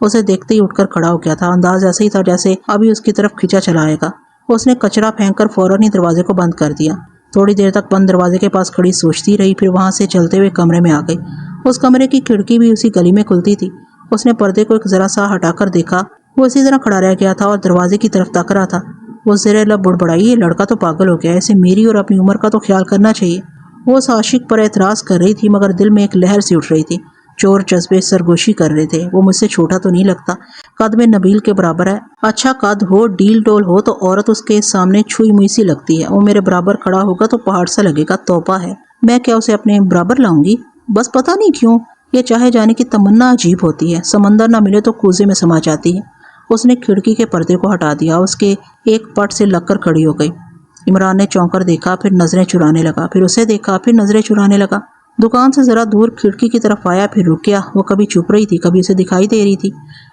اسے دیکھتے ہی اٹھ کر کھڑا ہو گیا تھا. انداز ایسا ہی تھا جیسے ابھی اس کی طرف کھینچا چلا آئے گا. اس نے کچرا پھینک کر فوراً ہی دروازے کو بند کر دیا. تھوڑی دیر تک بند دروازے کے پاس کھڑی سوچتی رہی، پھر وہاں سے چلتے ہوئے کمرے میں آ گئی. اس کمرے کی کھڑکی بھی اسی گلی میں کھلتی تھی. اس نے پردے کو ایک ذرا سا ہٹا کر دیکھا. وہ اسی طرح کھڑا رہ گیا تھا اور دروازے کی طرف تک رہا تھا. وہ زیر لب بڑبڑائی، یہ لڑکا تو پاگل ہو گیا ہے، اسے میری اور اپنی عمر کا تو خیال کرنا چاہیے. وہ اس عاشق پر اعتراض کر رہی تھی، مگر دل میں ایک لہر سی اٹھ رہی تھی. چور جذبے سرگوشی کر رہے تھے. وہ مجھ سے چھوٹا تو نہیں لگتا، قد میں نبیل کے برابر ہے. اچھا قد ہو، ڈیل ڈول ہو تو عورت اس کے سامنے چھوئی موئی سی لگتی ہے. وہ میرے برابر کھڑا ہوگا تو پہاڑ سا لگے گا. توبہ ہے، میں کیا اسے اپنے برابر لاؤں گی؟ بس پتہ نہیں کیوں یہ چاہے جانے کی تمنا عجیب ہوتی ہے. سمندر نہ ملے تو کوزے میں سما جاتی ہے. اس نے کھڑکی کے پردے کو ہٹا دیا. اس کے ایک پٹ سے لگ کر کھڑی ہو گئی. عمران نے چونک کر دیکھا، پھر نظریں چرانے لگا، پھر اسے دیکھا، پھر نظریں چرانے لگا. دکان سے ذرا دور کھڑکی کی طرف آیا، پھر رک گیا. وہ کبھی چھپ رہی تھی، کبھی اسے دکھائی دے رہی تھی.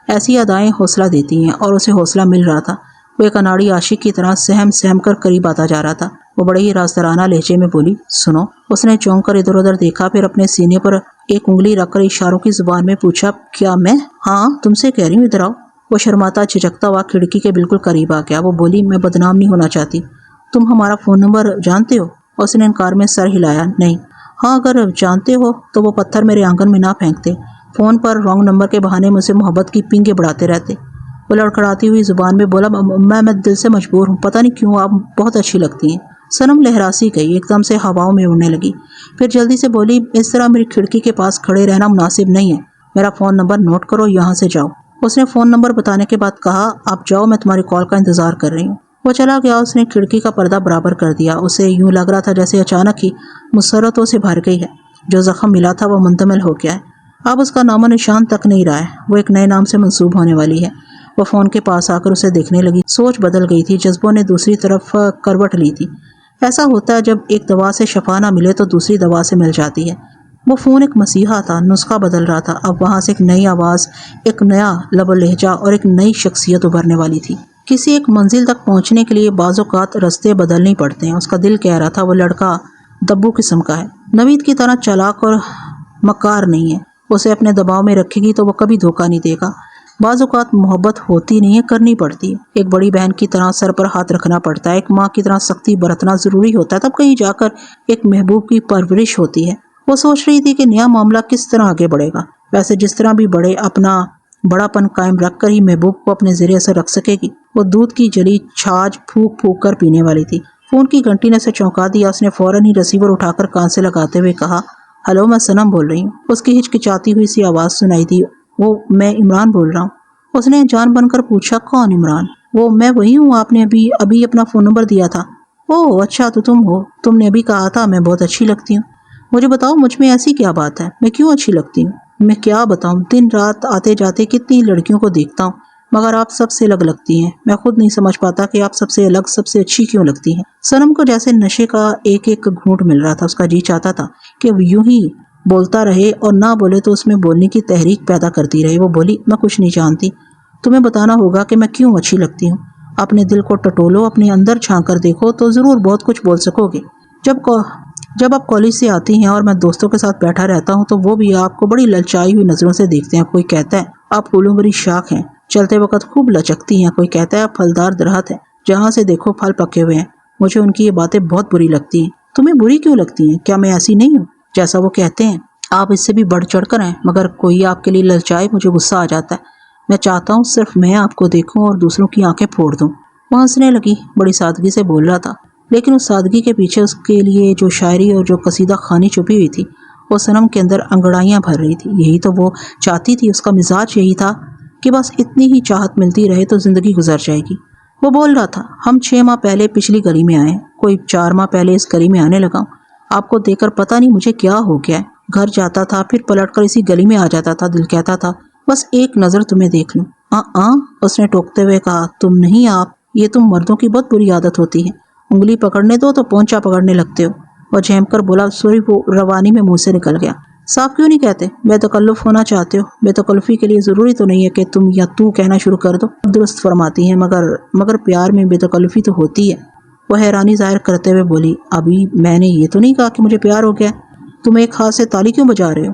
ایسی ادائیں حوصلہ دیتی ہیں، اور اسے حوصلہ مل رہا تھا. وہ ایک اناڑی عاشق کی طرح سہم سہم کر قریب آتا جا رہا تھا. وہ بڑے ہی رازدارانہ لہجے میں بولی، سنو. اس نے چونک کر ادھر ادھر دیکھا، پھر اپنے سینے پر ایک انگلی رکھ کر اشاروں کی زبان میں پوچھا، کیا میں؟ ہاں تم سے کہہ رہی ہوں، ادھر آؤ. وہ شرماتا جھجکتا ہوا کھڑکی کے بالکل قریب آ گیا. وہ بولی، میں بدنام نہیں ہونا چاہتی. تم ہمارا فون نمبر جانتے ہو؟ اس نے انکار میں سر ہلایا. نہیں. ہاں اگر جانتے ہو تو وہ پتھر میرے آنگن میں نہ پھینکتے. فون پر رانگ نمبر کے بہانے مجھ سے محبت کی پینگیں بڑھاتے رہتے. وہ لڑکھڑاتی ہوئی زبان میں بولا، میں دل سے مجبور ہوں، پتہ نہیں کیوں آپ بہت اچھی لگتی ہیں. صنم لہراسی گئی، ایک دم سے ہواؤں میں اڑنے لگی. پھر جلدی سے بولی، اس طرح میری کھڑکی کے پاس کھڑے رہنا مناسب نہیں ہے. میرا فون نمبر نوٹ کرو، یہاں سے جاؤ. اس نے فون نمبر بتانے کے بعد کہا، آپ جاؤ، میں تمہاری کال کا انتظار کر رہی ہوں. وہ چلا گیا. اس نے کھڑکی کا پردہ برابر کر دیا. اسے یوں لگ رہا تھا جیسے اچانک ہی مسرتوں سے بھر گئی ہے. جو زخم ملا تھا وہ منتمل ہو گیا ہے. اب اس کا نام و نشان تک نہیں رہا ہے. وہ ایک نئے نام سے منسوب ہونے والی ہے. وہ فون کے پاس آ کر اسے دیکھنے لگی. سوچ بدل گئی تھی. جذبوں نے دوسری طرف کروٹ لی تھی. ایسا ہوتا ہے جب ایک دوا سے شفا نہ ملے تو دوسری دوا سے مل جاتی ہے. وہ فون ایک مسیحا تھا، نسخہ بدل رہا تھا. اب وہاں سے ایک نئی آواز، ایک نیا لب و لہجہ اور ایک نئی شخصیت ابھرنے والی تھی. کسی ایک منزل تک پہنچنے کے لیے بعض اوقات رستے بدلنے پڑتے ہیں. اس کا دل کہہ رہا تھا وہ لڑکا دبو قسم کا ہے، نوید کی طرح چالاک اور مکار نہیں ہے. اسے اپنے دباؤ میں رکھے گی تو وہ کبھی دھوکہ نہیں دے گا. بعض اوقات محبت ہوتی نہیں ہے، کرنی پڑتی ہے. ایک بڑی بہن کی طرح سر پر ہاتھ رکھنا پڑتا ہے. ایک ماں کی طرح سختی برتنا ضروری ہوتا ہے، تب کہیں جا کر ایک محبوب کی پرورش ہوتی ہے. وہ سوچ رہی تھی کہ نیا معاملہ کس طرح آگے بڑھے گا. ویسے جس طرح بھی بڑھے، اپنا بڑا پن قائم رکھ کر ہی محبوب کو اپنے زیر اثر رکھ سکے گی. وہ دودھ کی جلی چھاچ پھونک پھونک کر پینے والی تھی. فون کی گھنٹی نے اسے چونکا دیا. اس نے فوراً ہی ریسیور اٹھا کر کان سے لگاتے ہوئے کہا، ہلو، میں صنم بول رہی ہوں. اس کی ہچکچاتی ہوئی سی آواز سنائی دی. وہ میں عمران بول رہا ہوں. اس نے جان بن کر پوچھا، کون عمران؟ وہ میں وہی ہوں، آپ نے ابھی اپنا فون نمبر دیا تھا. اوہ اچھا، تو تم ہو. تم نے ابھی کہا تھا میں بہت اچھی لگتی ہوں. مجھے بتاؤ، مجھ میں ایسی کیا بات ہے؟ میں کیوں اچھی لگتی ہوں؟ میں کیا بتاؤں، دن رات آتے جاتے کتنی لڑکیوں کو دیکھتا ہوں، مگر آپ سب سے الگ لگتی ہیں. میں خود نہیں سمجھ پاتا کہ آپ سب سے الگ، سب سے اچھی کیوں لگتی ہیں. صنم کو جیسے نشے کا ایک ایک گھونٹ مل رہا تھا. اس کا جی چاہتا تھا کہ وہ یوں ہی بولتا رہے اور نہ بولے تو اس میں بولنے کی تحریک پیدا کرتی رہے. وہ بولی، میں کچھ نہیں جانتی. تمہیں بتانا ہوگا کہ میں کیوں اچھی لگتی ہوں. اپنے دل کو ٹٹولو، اپنے اندر جھانک کر دیکھو تو ضرور بہت کچھ بول سکو گے. جب آپ کالج سے آتی ہیں اور میں دوستوں کے ساتھ بیٹھا رہتا ہوں تو وہ بھی آپ کو بڑی للچائی ہوئی نظروں سے دیکھتے ہیں. کوئی کہتا ہے آپ پھولوں بھری شاخ ہیں، چلتے وقت خوب لچکتی ہیں. کوئی کہتا ہے آپ پھلدار درخت ہیں، جہاں سے دیکھو پھل پکے ہوئے ہیں. مجھے ان کی یہ باتیں بہت بری لگتی ہیں. تمہیں بری کیوں لگتی ہیں؟ کیا میں ایسی نہیں ہوں جیسا وہ کہتے ہیں؟ آپ اس سے بھی بڑھ چڑھ کر ہیں، مگر کوئی آپ کے لیے للچائے مجھے غصہ آ جاتا ہے. میں چاہتا ہوں صرف میں آپ کو دیکھوں اور دوسروں کی آنکھیں پھوڑ دوں. وہ ہنسنے لگی. بڑی سادگی سے بول رہا تھا، لیکن اس سادگی کے پیچھے اس کے لیے جو شاعری اور جو قصیدہ خوانی چھپی ہوئی تھی وہ صنم کے اندر انگڑائیاں بھر رہی تھی. یہی تو وہ چاہتی تھی. اس کا مزاج یہی تھا کہ بس اتنی ہی چاہت ملتی رہے تو زندگی گزر جائے گی. وہ بول رہا تھا، ہم 6 ماہ پہلے پچھلی گلی میں آئے، کوئی 4 ماہ پہلے اس گلی میں آنے لگا ہوں. آپ کو دیکھ کر پتہ نہیں مجھے کیا ہو گیا ہے. گھر جاتا تھا، پھر پلٹ کر اسی گلی میں آ جاتا تھا. دل کہتا تھا بس ایک نظر تمہیں دیکھ لوں. اس نے ٹوکتے ہوئے کہا، تم نہیں آپ. یہ تم مردوں کی بہت بری عادت ہوتی ہے. انگلی پکڑنے دو تو پونچا پکڑنے لگتے ہو. وہ جھیم کر بولا، سوری، وہ روانی میں منہ سے نکل گیا. صاف کیوں نہیں کہتے؟ بے تکلف ہونا چاہتے ہو. بے تکلفی کے لیے ضروری تو نہیں ہے کہ تم یا تو کہنا شروع کر دو. درست فرماتی ہیں، مگر پیار میں بے تکلفی تو ہوتی ہے. وہ حیرانی ظاہر کرتے ہوئے بولی، ابھی میں نے یہ تو نہیں کہا کہ مجھے پیار ہو گیا. تم ایک ہاتھ سے تالی کیوں بجا رہے ہو؟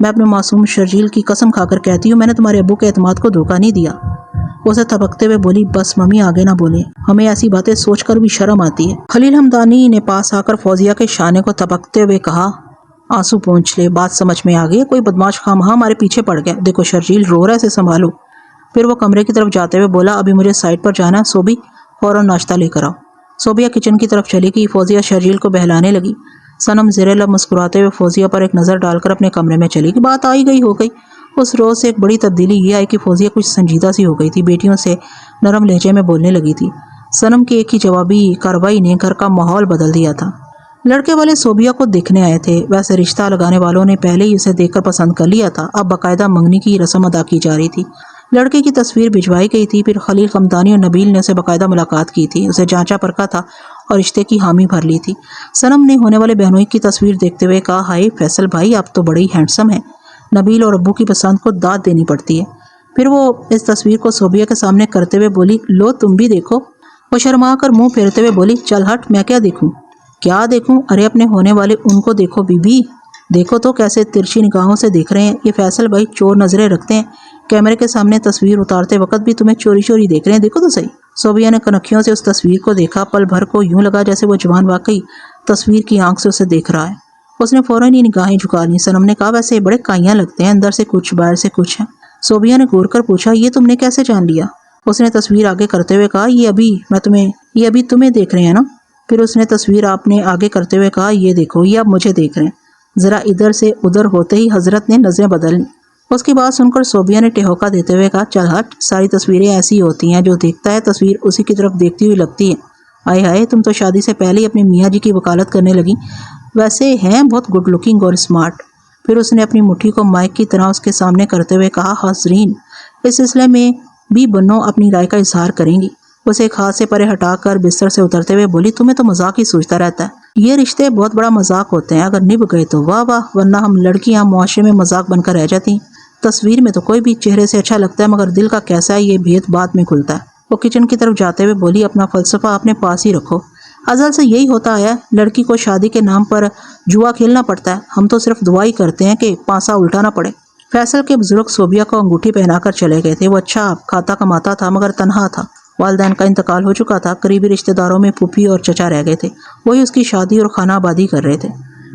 میں اپنے معصوم شرجیل کی قسم کھا کر کہتی ہوں میں نے تمہارے ابو کے اعتماد کو دھوکہ نہیں دیا۔ وہ اسے تھپکتے ہوئے بولی بس ممی آگے نہ بولیں، ہمیں ایسی باتیں سوچ کر بھی شرم آتی ہے۔ خلیل حمدانی نے پاس آ کر فوزیہ کے شانے کو تھپکتے ہوئے کہا آنسو پونچھ لے، بات سمجھ میں آ گئی، کوئی بدماش خامخواہ ہمارے پیچھے پڑ گیا، دیکھو شرجیل رو رہا ہے، اسے سنبھالو۔ پھر وہ کمرے کی طرف جاتے ہوئے بولا ابھی مجھے سائٹ پر جانا ہے، صوبی فوراً ناشتہ لے کر آؤ۔ صوبیہ کچن کی طرف چلی گئی۔ فوزیہ شرجیل کو بہلانے لگی۔ صنم زیر لب مسکراتے ہوئے فوزیہ پر ایک نظر ڈال کر اپنے کمرے میں چلی گئی۔ بات آئی گئی ہو گئی۔ اس روز سے ایک بڑی تبدیلی یہ آئی کہ فوزیہ کچھ سنجیدہ سی ہو گئی تھی، بیٹیوں سے نرم لہجے میں بولنے لگی تھی۔ صنم کی ایک ہی جوابی کارروائی نے گھر کا ماحول بدل دیا تھا۔ لڑکے والے صوبیہ کو دیکھنے آئے تھے، ویسے رشتہ لگانے والوں نے پہلے ہی اسے دیکھ کر پسند کر لیا تھا، اب باقاعدہ منگنی کی رسم ادا کی جا رہی تھی۔ لڑکے کی تصویر بھجوائی گئی تھی، پھر خلیل حمدانی اور نبیل نے اسے باقاعدہ ملاقات کی تھی، اسے جانچا پرکھا تھا اور رشتے کی حامی بھر لی تھی۔ صنم نے ہونے والے بہنوئی کی تصویر دیکھتے ہوئے کہا ہائے فیصل بھائی آپ تو بڑے ہی ہینڈسم ہیں، نبیل اور ابو کی پسند کو داد دینی پڑتی ہے۔ پھر وہ اس تصویر کو صوبیہ کے سامنے کرتے ہوئے بولی لو تم بھی دیکھو۔ وہ شرما کر منہ پھیرتے ہوئے بولی چل ہٹ، میں کیا دیکھوں؟ کیا دیکھوں؟ ارے اپنے ہونے والے ان کو دیکھو بی بی، دیکھو تو کیسے ترچھی نگاہوں سے دیکھ رہے ہیں، یہ فیصل بھائی چور نظریں رکھتے ہیں، کیمرے کے سامنے تصویر اتارتے وقت بھی تمہیں چوری چوری دیکھ رہے ہیں، دیکھو تو صحیح۔ صوبیہ نے کنکھیوں سے اس تصویر کو دیکھا، پل بھر کو یوں لگا جیسے وہ جوان واقعی تصویر کی آنکھ سے اسے دیکھ رہا ہے۔ اس نے فوراً ہی نگاہیں جھکا لیں۔ صنم نے کہا ویسے بڑے کائیاں لگتے ہیں، اندر سے کچھ باہر سے کچھ ہے۔ صوبیہ نے گور کر پوچھا یہ تم نے کیسے جان لیا؟ اس نے تصویر آگے کرتے ہوئے کہا یہ ابھی تمہیں دیکھ رہے ہیں نا؟ پھر اس نے تصویر آپ نے آگے کرتے ہوئے کہا یہ دیکھو یہ اب مجھے دیکھ رہے ہیں۔ ذرا ادھر سے ادھر ہوتے ہی حضرت نے نظریں بدل لیں۔ اس کی بات سن کر صوبیہ نے ٹہوکا دیتے ہوئے کہا چل ہٹ، ساری تصویریں ایسی ہوتی ہیں، جو دیکھتا ہے تصویر اسی کی طرف دیکھتی ہوئی لگتی ہے۔ آئے ہائے تم تو شادی سے پہلے ہی اپنے میاں جی کی وکالت کرنے لگی، ویسے ہیں بہت گڈ لکنگ اور اسمارٹ۔ پھر اس نے اپنی مٹھی کو مائک کی طرح اس کے سامنے کرتے ہوئے کہا حاضرین اس سلسلے میں بھی بنو اپنی رائے کا اظہار کریں گی۔ اسے ایک ہاتھ سے پرے ہٹا کر بستر سے اترتے ہوئے بولی تمہیں تو مذاق ہی سوچتا رہتا ہے، یہ رشتے بہت بڑا مذاق ہوتے ہیں، اگر نبھ گئے تو واہ واہ، ورنہ ہم لڑکیاں معاشرے میں مذاق بن کر رہ جاتی ہیں۔ تصویر میں تو کوئی بھی چہرے سے اچھا لگتا ہے، مگر دل کا کیسا ہے یہ بھید بعد میں کھلتا ہے۔ وہ کچن کی طرف جاتے ہوئے بولی اپنا فلسفہ اپنے پاس ہی رکھو، ازل سے یہی ہوتا آیا ہے، لڑکی کو شادی کے نام پر جوا کھیلنا پڑتا ہے، ہم تو صرف دعا ہی کرتے ہیں کہ پانسا الٹا نہ پڑے۔ فیصل کے بزرگ صوبیہ کو انگوٹھی پہنا کر چلے گئے تھے۔ وہ اچھا کھاتا کماتا تھا مگر تنہا تھا، والدین کا انتقال ہو چکا تھا، قریبی رشتہ داروں میں پھوپھی اور چچا رہ گئے تھے، وہی اس کی شادی اور خانہ آبادی کر رہے تھے۔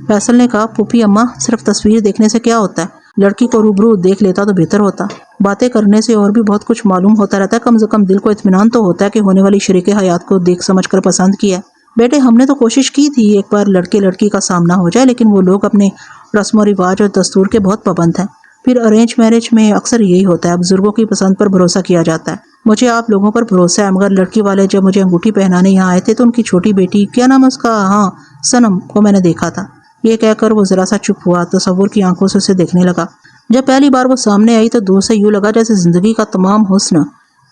فیصل نے کہا پھوپھی اماں صرف تصویر دیکھنے سے کیا ہوتا ہے، لڑکی کو روبرو دیکھ لیتا تو بہتر ہوتا، باتیں کرنے سے اور بھی بہت کچھ معلوم ہوتا رہتا ہے، کم سے کم دل کو اطمینان تو ہوتا ہے کہ ہونے والی شریک حیات کو دیکھ سمجھ کر پسند کیا ہے۔ بیٹے ہم نے تو کوشش کی تھی ایک بار لڑکے لڑکی کا سامنا ہو جائے، لیکن وہ لوگ اپنے رسم و رواج اور دستور کے بہت پابند ہیں، پھر ارینج میرج میں اکثر یہی ہوتا ہے، بزرگوں کی پسند پر بھروسہ کیا جاتا ہے۔ مجھے آپ لوگوں پر بھروسہ ہے، مگر لڑکی والے جب مجھے انگوٹھی پہنانے یہاں آئے تھے تو ان کی چھوٹی بیٹی کیا نام ہے اس کا، ہاں صنم کو میں نے دیکھا تھا۔ یہ کہہ کر وہ ذرا سا چپ ہوا، تصور کی آنکھوں سے اسے دیکھنے لگا۔ جب پہلی بار وہ سامنے آئی تو دور سے یوں لگا جیسے زندگی کا تمام حسن،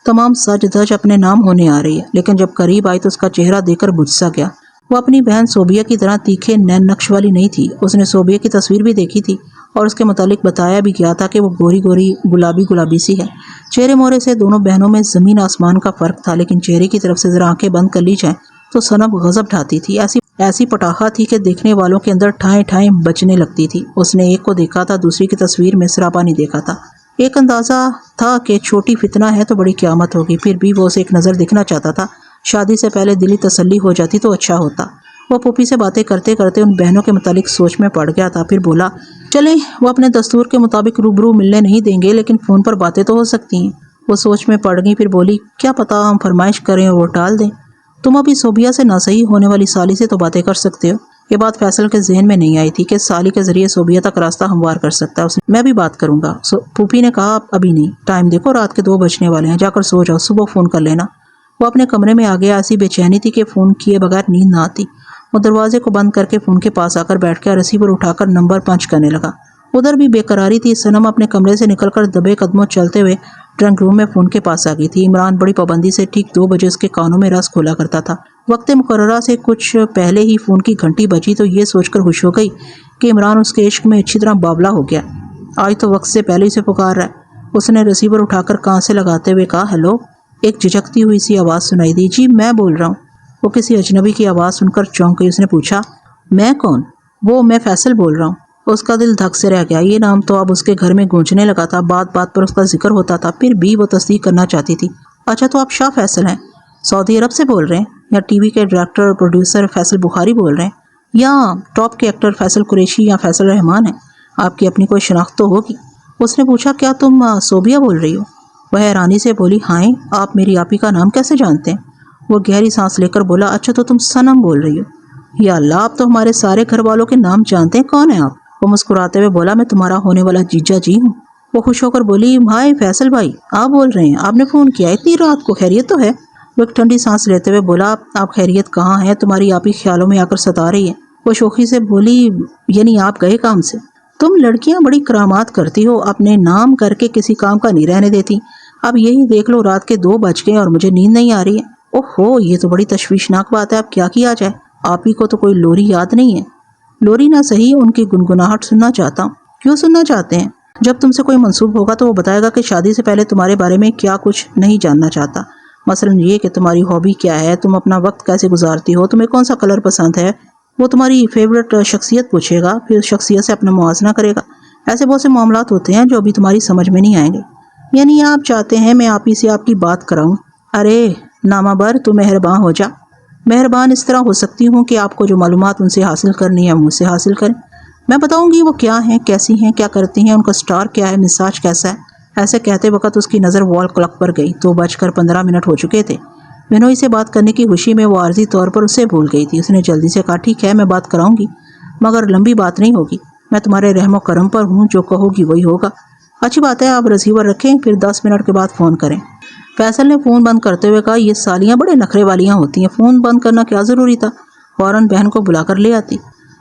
تمام سج دھج اپنے نام ہونے آ رہی ہے، لیکن جب قریب آئی تو اس کا چہرہ دیکھ کر بجھ سا گیا۔ وہ اپنی بہن صوبیہ کی طرح تیکھے نین نقش والی نہیں تھی، اس نے صوبیہ کی تصویر بھی دیکھی تھی اور اس کے متعلق بتایا بھی کیا تھا کہ وہ گوری گوری گلابی گلابی سی ہے۔ چہرے مورے سے دونوں بہنوں میں زمین آسمان کا فرق تھا، لیکن چہرے کی طرف سے ذرا آنکھیں بند کر لی جائیں تو صنم غضب ڈھاتی تھی، ایسی پٹاخہ تھی کہ دیکھنے والوں کے اندر ٹھائیں ٹھائیں بجنے لگتی تھی۔ اس نے ایک کو دیکھا تھا، دوسری کی تصویر میں سراپا نہیں دیکھا تھا۔ ایک اندازہ تھا کہ چھوٹی فتنہ ہے تو بڑی قیامت ہوگی، پھر بھی وہ اسے ایک نظر دیکھنا چاہتا تھا، شادی سے پہلے دلی تسلی ہو جاتی تو اچھا ہوتا۔ وہ پھوپھی سے باتیں کرتے کرتے ان بہنوں کے متعلق سوچ میں پڑ گیا تھا، پھر بولا چلیں وہ اپنے دستور کے مطابق روبرو ملنے نہیں دیں گے، لیکن فون پر باتیں تو ہو سکتی ہیں۔ وہ سوچ میں پڑ گئی، پھر بولی کیا پتا ہم فرمائش کریں اور وہ ٹال دیں، تم ابھی صوبیہ سے نہ صحیح ہونے والی سالی سے تو باتیں کر سکتے ہو۔ یہ بات فیصل کے ذہن میں نہیں آئی تھی کہ سالی کے ذریعے صوبیہ تک راستہ ہموار کر سکتا ہے۔ میں بھی بات کروں گا، پھوپھی نے کہا ابھی نہیں، ٹائم دیکھو رات کے 2 بجنے والے ہیں، جا کر سو جاؤ، صبح فون کر لینا۔ وہ اپنے کمرے میں آ گیا، ایسی بے چینی تھی کہ فون کیے بغیر نیند نہ آتی۔ وہ دروازے کو بند کر کے فون کے پاس آ کر بیٹھ گیا، ریسیور اٹھا کر نمبر پنچ کرنے لگا۔ ادھر بھی بے قراری تھی۔ صنم اپنے کمرے سے نکل کر دبے قدموں چلتے ہوئے ڈرنگ روم میں فون کے پاس آ گئی تھی۔ عمران بڑی پابندی سے ٹھیک 2 بجے اس کے کانوں میں رس کھولا کرتا تھا۔ وقت مقررہ سے کچھ پہلے ہی فون کی گھنٹی بجی تو یہ سوچ کر خوش ہو گئی کہ عمران اس کے عشق میں اچھی طرح بابلا ہو گیا، آج تو وقت سے پہلے ہی سے پکار رہا ہے۔ اس نے ریسیور اٹھا کر کان سے لگاتے ہوئے کہا ہیلو۔ ایک جھجکتی ہوئی سی آواز سنائی دی، جی میں بول رہا ہوں۔ وہ کسی اجنبی کی آواز سن کر چونک گئی۔ اس نے پوچھا میں کون؟ وہ میں فیصل بول رہا ہوں۔ اس کا دل دھک سے رہ گیا. یہ نام تو اب اس کے گھر میں گونجنے لگا تھا. بات بات پر اس کا ذکر ہوتا تھا. پھر بھی وہ تصدیق کرنا چاہتی تھی. اچھا تو آپ شاہ فیصل ہیں؟ سعودی عرب سے بول رہے ہیں؟ یا ٹی وی کے ڈائریکٹر اور پروڈیوسر فیصل بخاری بول رہے ہیں؟ یا ٹاپ کے ایکٹر فیصل قریشی یا فیصل رحمان ہیں؟ آپ کی اپنی کوئی شناخت تو ہوگی. اس نے پوچھا. کیا تم صوبیہ بول رہی ہو؟ وہ حیرانی سے بولی. ہاں آپ میری آپی کا نام کیسے جانتے ہیں؟ وہ گہری سانس لے کر بولا. اچھا تو تم صنم بول رہی ہو. یا اللہ آپ تو ہمارے سارے گھر والوں کے نام جانتے ہیں. کون ہیں آپ؟ وہ مسکراتے ہوئے بولا. میں تمہارا ہونے والا جیجا جی ہوں. وہ خوش ہو کر بولی. بھائی فیصل بھائی آپ بول رہے ہیں؟ آپ نے فون کیا اتنی رات کو؟ خیریت تو ہے؟ وہ ایک ٹھنڈی سانس لیتے ہوئے بولا. آپ خیریت کہاں ہیں؟ تمہاری آپی خیالوں میں آ کر ستا رہی ہے. وہ شوخی سے بولی. یعنی آپ گئے کام سے؟ تم لڑکیاں بڑی کرامات کرتی ہو. اپنے نام کر کے کسی کام کا نہیں رہنے دیتی. اب یہی دیکھ لو رات کے 2 بج گئے اور مجھے نیند نہیں آ رہی ہے. اوہو یہ تو بڑی تشویشناک بات ہے. اب کیا کیا جائے؟ آپ ہی کو تو کوئی لوری یاد نہیں ہے؟ لوری نہ صحیح ان کی گنگناہٹ سننا چاہتا ہوں. کیوں سننا چاہتے ہیں؟ جب تم سے کوئی منسوب ہوگا تو وہ بتائے گا کہ شادی سے پہلے تمہارے بارے میں کیا کچھ نہیں جاننا چاہتا. مثلا یہ کہ تمہاری ہابی کیا ہے، تم اپنا وقت کیسے گزارتی ہو، تمہیں کون سا کلر پسند ہے. وہ تمہاری فیورٹ شخصیت پوچھے گا، پھر شخصیت سے اپنا موازنہ کرے گا. ایسے بہت سے معاملات ہوتے ہیں جو ابھی تمہاری سمجھ میں نہیں آئیں گے. یعنی آپ چاہتے ہیں میں آپ ہی سے آپ کی بات کراؤں؟ ارے نامہ بر تو مہرباں ہو جا. مہربان اس طرح ہو سکتی ہوں کہ آپ کو جو معلومات ان سے حاصل کرنی ہے مجھ سے حاصل کریں. میں بتاؤں گی وہ کیا ہیں، کیسی ہیں، کیا کرتی ہیں، ان کا سٹار کیا ہے، مزاج کیسا ہے. ایسے کہتے وقت اس کی نظر وال کلاک پر گئی. 2:15 ہو چکے تھے. بنوئی سے بات کرنے کی خوشی میں وہ عارضی طور پر اسے بھول گئی تھی. اس نے جلدی سے کہا. ٹھیک ہے میں بات کراؤں گی، مگر لمبی بات نہیں ہوگی. میں تمہارے رحم و کرم پر ہوں، جو کہو گی وہی ہوگا. اچھی بات ہے آپ ریسیور رکھیں، پھر 10 منٹ کے بعد فون کریں. فیصل نے فون بند کرتے ہوئے کہا. یہ سالیاں بڑے نخرے والیاں ہوتی ہیں. فون بند کرنا کیا ضروری تھا؟ فوراً بہن کو بلا کر لے آتی.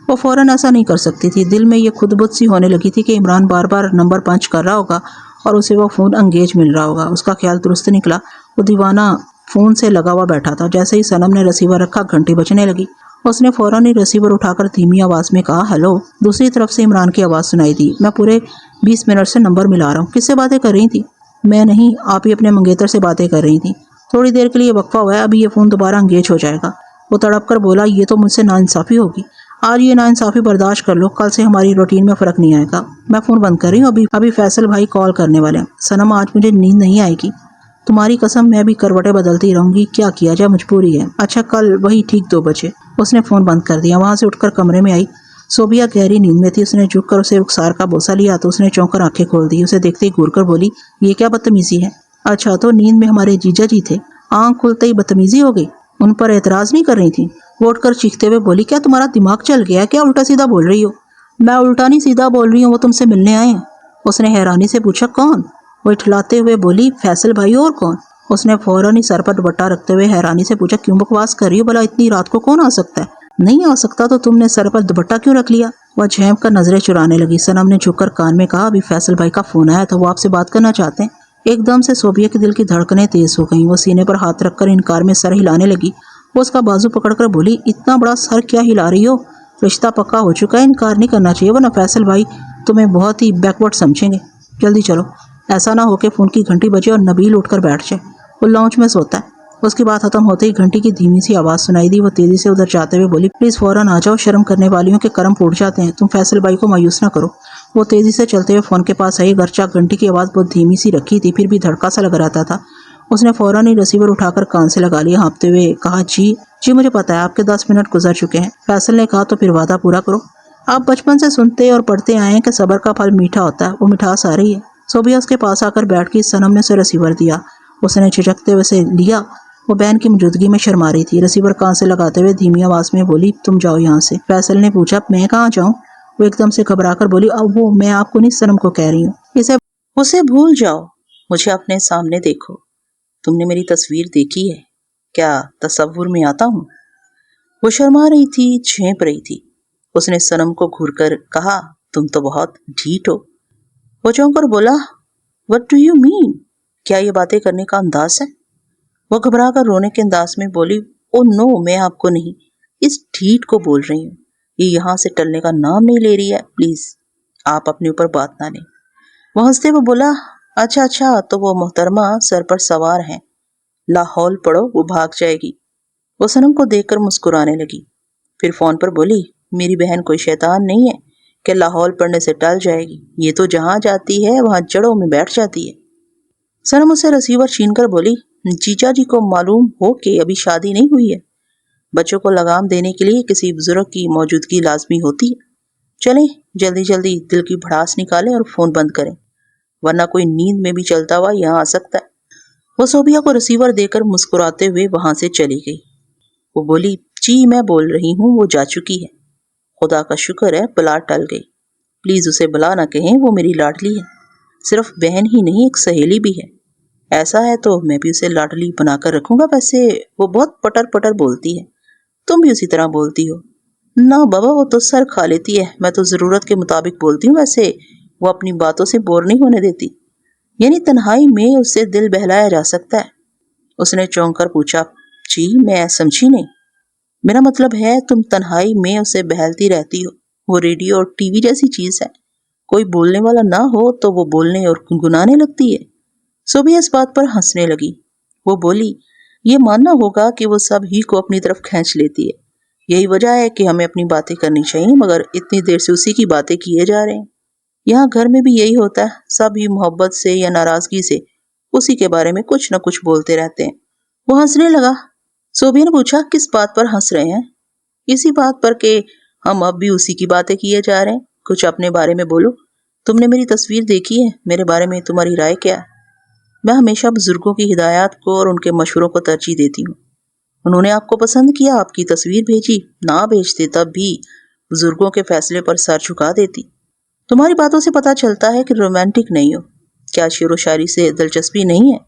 وہ فوراً ایسا نہیں کر سکتی تھی. دل میں یہ خود بد سی ہونے لگی تھی کہ عمران بار بار نمبر پنچ کر رہا ہوگا اور اسے وہ فون انگیج مل رہا ہوگا. اس کا خیال درست نکلا. وہ دیوانہ فون سے لگا ہوا بیٹھا تھا. جیسے ہی صنم نے ریسیور رکھا گھنٹی بجنے لگی. اس نے فوراً ہی ریسیور اٹھا کر دھیمی آواز میں کہا. ہیلو. دوسری طرف سے عمران کی آواز سنائی دی. میں پورے 20 منٹ سے نمبر ملا رہا ہوں. کس سے باتیں کر رہی تھی؟ میں نہیں، آپ ہی اپنے منگیتر سے باتیں کر رہی تھی. تھوڑی دیر کے لیے وقفہ ہوا ہے، ابھی یہ فون دوبارہ انگیج ہو جائے گا. وہ تڑپ کر بولا. یہ تو مجھ سے ناانصافی ہوگی. آج یہ ناانصافی برداشت کر لو، کل سے ہماری روٹین میں فرق نہیں آئے گا. میں فون بند کر رہی ہوں. ابھی فیصل بھائی کال کرنے والے ہیں. صنم آج مجھے نیند نہیں آئے گی. تمہاری قسم میں بھی کروٹیں بدلتی رہوں گی. کیا کیا جائے، مجبوری ہے. اچھا کل وہی ٹھیک 2 بجے. اس نے فون بند کر دیا. وہاں سے اٹھ کر کمرے میں آئی. صوبیہ گہری نیند میں تھی. اس نے جھک کر اسے رخسار کا بوسہ لیا تو اس نے چونک کر آنکھیں کھول دی. اسے دیکھتے ہی گھور کر بولی. یہ کیا بدتمیزی ہے؟ اچھا تو نیند میں ہمارے جیجا جی تھے، آنکھ کھلتے ہی بدتمیزی ہو گئی؟ ان پر اعتراض نہیں کر رہی تھی؟ وہ اٹھ کر چیختے ہوئے بولی. کیا تمہارا دماغ چل گیا؟ کیا الٹا سیدھا بول رہی ہو؟ میں الٹا نہیں سیدھا بول رہی ہوں. وہ تم سے ملنے آئے ہیں. اس نے حیرانی سے پوچھا. کون؟ وہ اٹھلاتے ہوئے بولی. فیصل بھائی. اور کون؟ اس نے فوراً ہی سر پر دوپٹہ رکھتے ہوئے حیرانی سے پوچھا. کیوں بکواس کر رہی ہو؟ بھلا اتنی رات کو کون آ سکتا ہے؟ نہیں آ سکتا تو تم نے سر پر دوپٹہ کیوں رکھ لیا؟ وہ جھینک کر نظریں چرانے لگی. صنم نے جھک کر کان میں کہا. ابھی فیصل بھائی کا فون آیا تھا، وہ آپ سے بات کرنا چاہتے ہیں. ایک دم سے صوبیہ کے دل کی دھڑکنیں تیز ہو گئیں. وہ سینے پر ہاتھ رکھ کر انکار میں سر ہلانے لگی. وہ اس کا بازو پکڑ کر بولی. اتنا بڑا سر کیا ہلا رہی ہو؟ رشتہ پکا ہو چکا ہے، انکار نہیں کرنا چاہیے، ورنہ فیصل بھائی تمہیں بہت ہی بیکورڈ سمجھیں گے. جلدی چلو، ایسا نہ ہو کہ فون کی گھنٹی بجے اور نبیل اٹھ کر بیٹھ جائے. وہ لاؤنج میں سوتا ہے. اس کی بات ختم ہوتے ہی گھنٹی کی دھیمی سی آواز سنائی دی. وہ تیزی سے ادھر جاتے ہوئے بولی. پلیز فوراً آ جاؤ، شرم کرنے والیوں کے کرم پھوٹ جاتے ہیں. تم فیصل بھائی کو مایوس نہ کرو. وہ تیزی سے چلتے ہوئے فون کے پاس آئی. گرچہ گھنٹی کی آواز بہت دھیمی سی رکھی تھی، پھر بھی دھڑکا سا لگ رہا تھا. اس نے فوراً ہی ریسیور اٹھا کر کان سے لگا لیا. ہانپتے ہوئے کہا. جی مجھے پتا ہے آپ کے 10 منٹ گزر چکے ہیں. فیصل نے کہا. تو پھر وعدہ پورا کرو. آپ بچپن سے سنتے اور پڑھتے آئے ہیں کہ صبر کا پھل میٹھا ہوتا ہے. وہ مٹھاس آ رہی ہے. صوبیہ اس کے پاس آ کر بیٹھ گئی. صنم نے اسے ریسیور دیا. اس نے جھجکتے ہوئے اسے لیا. وہ بہن کی موجودگی میں شرما رہی تھی. ریسیور کان سے لگاتے ہوئے دھیمی آواز میں بولی. تم جاؤ یہاں سے. فیصل نے پوچھا. میں کہاں جاؤں؟ وہ ایک دم سے گھبرا کر بولی. اب وہ میں آپ کو نہیں، صنم کو کہہ رہی ہوں. اسے بھول جاؤ. مجھے اپنے سامنے دیکھو. تم نے میری تصویر دیکھی ہے؟ کیا تصور میں آتا ہوں؟ وہ شرما رہی تھی، جھینپ رہی تھی. اس نے صنم کو گھور کر کہا. تم تو بہت ڈھیٹ ہو. وہ چونک کر بولا. What do you mean؟ کیا یہ باتیں کرنے کا انداز ہے؟ وہ گھبرا کر رونے کے انداز میں بولی. او نو، میں آپ کو نہیں، اس ڈھیٹ کو بول رہی ہوں. یہ یہاں سے ٹلنے کا نام نہیں لے رہی ہے. پلیز آپ اپنے اوپر بات نہ لیں. وہ ہنستے ہوئے بولا. اچھا تو وہ محترمہ سر پر سوار ہیں. لاہور پڑھو، وہ بھاگ جائے گی. وہ صنم کو دیکھ کر مسکرانے لگی. پھر فون پر بولی. میری بہن کوئی شیطان نہیں ہے. کہ لاہور پڑنے سے ٹل جائے گی، یہ تو جہاں جاتی ہے وہاں جڑوں میں بیٹھ جاتی ہے۔ سنم اسے ریسیور چھین کر بولی، چیچا جی کو معلوم ہو کہ ابھی شادی نہیں ہوئی ہے، بچوں کو لگام دینے کے لیے کسی بزرگ کی موجودگی لازمی ہوتی ہے۔ چلیں جلدی جلدی دل کی بھڑاس نکالیں اور فون بند کریں، ورنہ کوئی نیند میں بھی چلتا ہوا یہاں آ سکتا ہے۔ وہ صوبیہ کو ریسیور دے کر مسکراتے ہوئے وہاں سے چلی گئی۔ وہ بولی، جی میں بول رہی ہوں، وہ جا چکی ہے، خدا کا شکر ہے بلا ٹل گئی۔ پلیز اسے بلا نہ کہیں، وہ میری لاڈلی ہے، صرف بہن ہی نہیں ایک سہیلی بھی ہے، ایسا ہے تو میں بھی اسے لاڈلی بنا کر رکھوں گا۔ ویسے وہ بہت پٹر پٹر بولتی ہے، تم بھی اسی طرح بولتی ہو۔ نہ بابا، وہ تو سر کھا لیتی ہے، میں تو ضرورت کے مطابق بولتی ہوں، ویسے وہ اپنی باتوں سے بور نہیں ہونے دیتی۔ یعنی تنہائی میں اس سے دل بہلایا جا سکتا ہے؟ اس نے چونک کر پوچھا۔ جی میں سمجھی نہیں۔ میرا مطلب ہے تم تنہائی میں اسے بہلتی رہتی ہو، وہ ریڈیو اور ٹی وی جیسی چیز ہے، کوئی بولنے والا نہ ہو تو وہ بولنے اور گنگنانے لگتی ہے۔ صوبیہ اس بات پر ہنسنے لگی۔ وہ بولی، یہ ماننا ہوگا کہ وہ سب ہی کو اپنی طرف کھینچ لیتی ہے، یہی وجہ ہے کہ ہمیں اپنی باتیں کرنی چاہیے، مگر اتنی دیر سے اسی کی باتیں کیے جا رہے ہیں۔ یہاں گھر میں بھی یہی ہوتا ہے، سب ہی محبت سے یا ناراضگی سے اسی کے بارے میں کچھ نہ کچھ بولتے رہتے ہیں۔ وہ ہنسنے لگا۔ صوبیہ نے پوچھا، کس بات پر ہنس رہے ہیں؟ اسی بات پر کہ ہم اب بھی اسی کی باتیں کیے جا رہے ہیں، کچھ اپنے بارے میں بولو۔ تم نے میری تصویر دیکھی ہے، میرے بارے میں تمہاری رائے کیا ہے؟ میں ہمیشہ بزرگوں کی ہدایات کو اور ان کے مشوروں کو ترجیح دیتی ہوں۔ انہوں نے آپ کو پسند کیا، آپ کی تصویر بھیجی، نہ بھیجتے تب بھی بزرگوں کے فیصلے پر سر جھکا دیتی۔ تمہاری باتوں سے پتا چلتا ہے کہ رومانٹک نہیں ہو، کیا شعر و شاعری سے دلچسپی نہیں ہے؟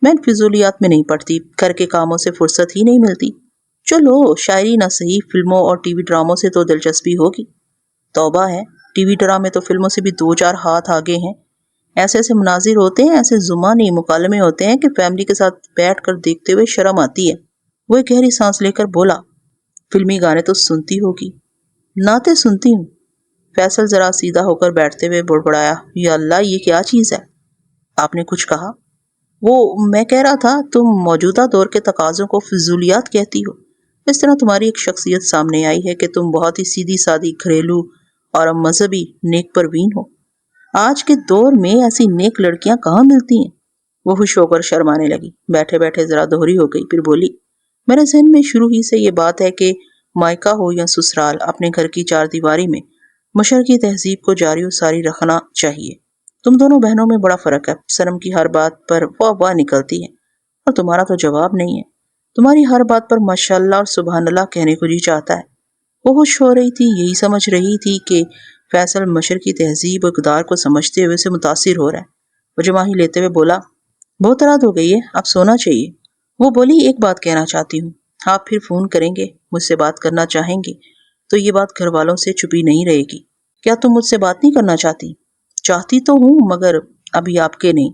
میں فضولیات میں نہیں پڑتی، گھر کے کاموں سے فرصت ہی نہیں ملتی۔ چلو شاعری نہ صحیح، فلموں اور ٹی وی ڈراموں سے تو دلچسپی ہوگی۔ توبہ ہے، ٹی وی ڈرامے تو فلموں سے بھی 2-4 ہاتھ آگے ہیں۔ ایسے ایسے مناظر ہوتے ہیں، ایسے زمانی مکالمے ہوتے ہیں کہ فیملی کے ساتھ بیٹھ کر دیکھتے ہوئے شرم آتی ہے۔ وہ ایک گہری سانس لے کر بولا، فلمی گانے تو سنتی ہوگی؟ نعتیں سنتی ہوں۔ فیصل ذرا سیدھا ہو کر بیٹھتے ہوئے بڑبڑایا، یا اللہ یہ کیا چیز ہے؟ آپ نے کچھ کہا؟ وہ میں کہہ رہا تھا تم موجودہ دور کے تقاضوں کو فضولیات کہتی ہو۔ اس طرح تمہاری ایک شخصیت سامنے آئی ہے کہ تم بہت ہی سیدھی سادی، گھریلو اور مذہبی نیک پروین ہو۔ آج کے دور میں ایسی نیک لڑکیاں کہاں ملتی ہیں؟ وہ خوش ہو کر شرمانے لگی، بیٹھے بیٹھے ذرا دوہری ہو گئی، پھر بولی، میرے ذہن میں شروع ہی سے یہ بات ہے کہ مائکا ہو یا سسرال، اپنے گھر کی 4 دیواری میں مشرقی تہذیب کو جاری و ساری رکھنا چاہیے۔ تم دونوں بہنوں میں بڑا فرق ہے، سنم کی ہر بات پر واہ واہ نکلتی ہے اور تمہارا تو جواب نہیں ہے، تمہاری ہر بات پر ماشاءاللہ اور سبحان اللہ کہنے کو جی چاہتا ہے۔ وہ خوش ہو رہی تھی، یہی سمجھ رہی تھی کہ فیصل مشرقی تہذیب و اقدار کو سمجھتے ہوئے سے متاثر ہو رہا ہے۔ وہ جماہی لیتے ہوئے بولا، بہت رات ہو گئی ہے، اب سونا چاہیے۔ وہ بولی، ایک بات کہنا چاہتی ہوں، آپ پھر فون کریں گے، مجھ سے بات کرنا چاہیں گے تو یہ بات گھر والوں سے چھپی نہیں رہے گی۔ کیا تم مجھ سے بات نہیں کرنا چاہتی؟ چاہتی تو ہوں، مگر ابھی آپ کے نہیں،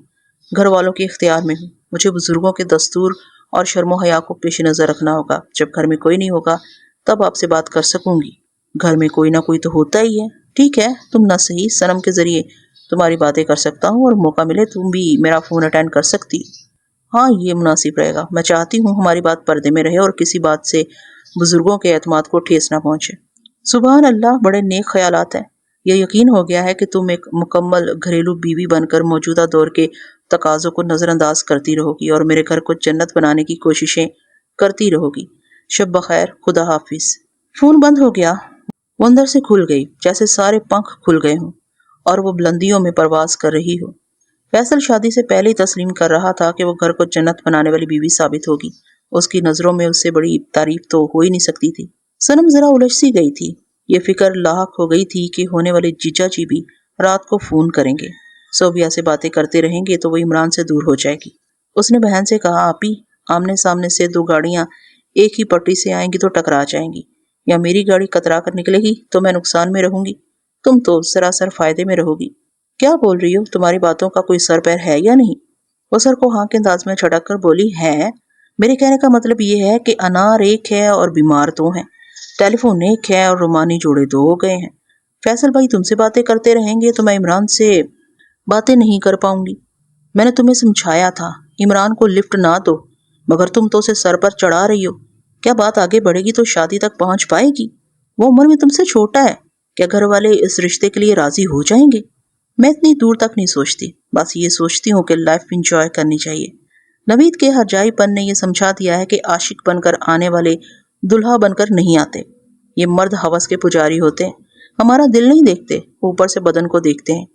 گھر والوں کے اختیار میں ہوں۔ مجھے بزرگوں کے دستور اور شرم و حیا کو پیش نظر رکھنا ہوگا۔ جب گھر میں کوئی نہیں ہوگا تب آپ سے بات کر سکوں گی۔ گھر میں کوئی نہ کوئی تو ہوتا ہی ہے۔ ٹھیک ہے، تم نہ صحیح سنم کے ذریعے تمہاری باتیں کر سکتا ہوں، اور موقع ملے تم بھی میرا فون اٹینڈ کر سکتی۔ ہاں یہ مناسب رہے گا۔ میں چاہتی ہوں ہماری بات پردے میں رہے اور کسی بات سے بزرگوں کے اعتماد کو ٹھیس نہ پہنچے۔ سبحان اللہ، بڑے نیک خیالات ہیں۔ یہ یقین ہو گیا ہے کہ تم ایک مکمل گھریلو بیوی بن کر موجودہ دور کے تقاضوں کو نظر انداز کرتی رہو گی اور میرے گھر کو جنت بنانے کی کوششیں کرتی رہو گی۔ شب بخیر، خدا حافظ۔ فون بند ہو گیا۔ وہ اندر سے کھل گئی جیسے سارے پنکھ کھل گئے ہوں اور وہ بلندیوں میں پرواز کر رہی ہو۔ فیصل شادی سے پہلے ہی تسلیم کر رہا تھا کہ وہ گھر کو جنت بنانے والی بیوی ثابت ہوگی۔ اس کی نظروں میں اس سے بڑی تعریف تو ہو ہی نہیں سکتی تھی۔ سنم ذرا الجھ سی گئی تھی۔ یہ فکر لاحق ہو گئی تھی کہ ہونے والے جیجا جی بھی رات کو فون کریں گے، صوبیہ سے باتیں کرتے رہیں گے تو وہ عمران سے دور ہو جائے گی۔ اس نے بہن سے کہا، آپی، آمنے سامنے سے 2 گاڑیاں ایک ہی پٹری سے آئیں گی تو ٹکرا جائیں گی، یا میری گاڑی کترا کر نکلے گی تو میں نقصان میں رہوں گی، تم تو سراسر فائدے میں رہو گی۔ کیا بول رہی ہو؟ تمہاری باتوں کا کوئی سر پیر ہے یا نہیں؟ وہ سر کو ہاں کے انداز میں چھٹک کر بولی، ہے۔ میرے کہنے کا مطلب یہ ہے کہ انار ایک ہے اور بیمار 2 ہیں، ٹیلی فون ایک ہے اور رومانی جوڑے 2 ہو گئے ہیں۔ فیصل بھائی تم سے باتیں کرتے رہیں گے تو میں عمران سے باتیں نہیں کر پاؤں گی۔ میں نے تمہیں سمجھایا تھا عمران کو لفٹ نہ دو، مگر تم تو اسے سر پر چڑھا رہی ہو۔ کیا بات آگے بڑھے گی تو شادی تک پہنچ پائے گی؟ وہ عمر میں تم سے چھوٹا ہے، کیا گھر والے اس رشتے کے لیے راضی ہو جائیں گے؟ میں اتنی دور تک نہیں سوچتی، بس یہ سوچتی ہوں کہ لائف انجوائے کرنی چاہیے۔ نوید کے ہرجائی پن نے یہ سمجھا دیا ہے کہ عاشق بن کر آنے والے دلہا بن کر نہیں آتے۔ یہ مرد ہوس کے پجاری ہوتے ہیں، ہمارا دل نہیں دیکھتے، اوپر سے بدن کو دیکھتے ہیں،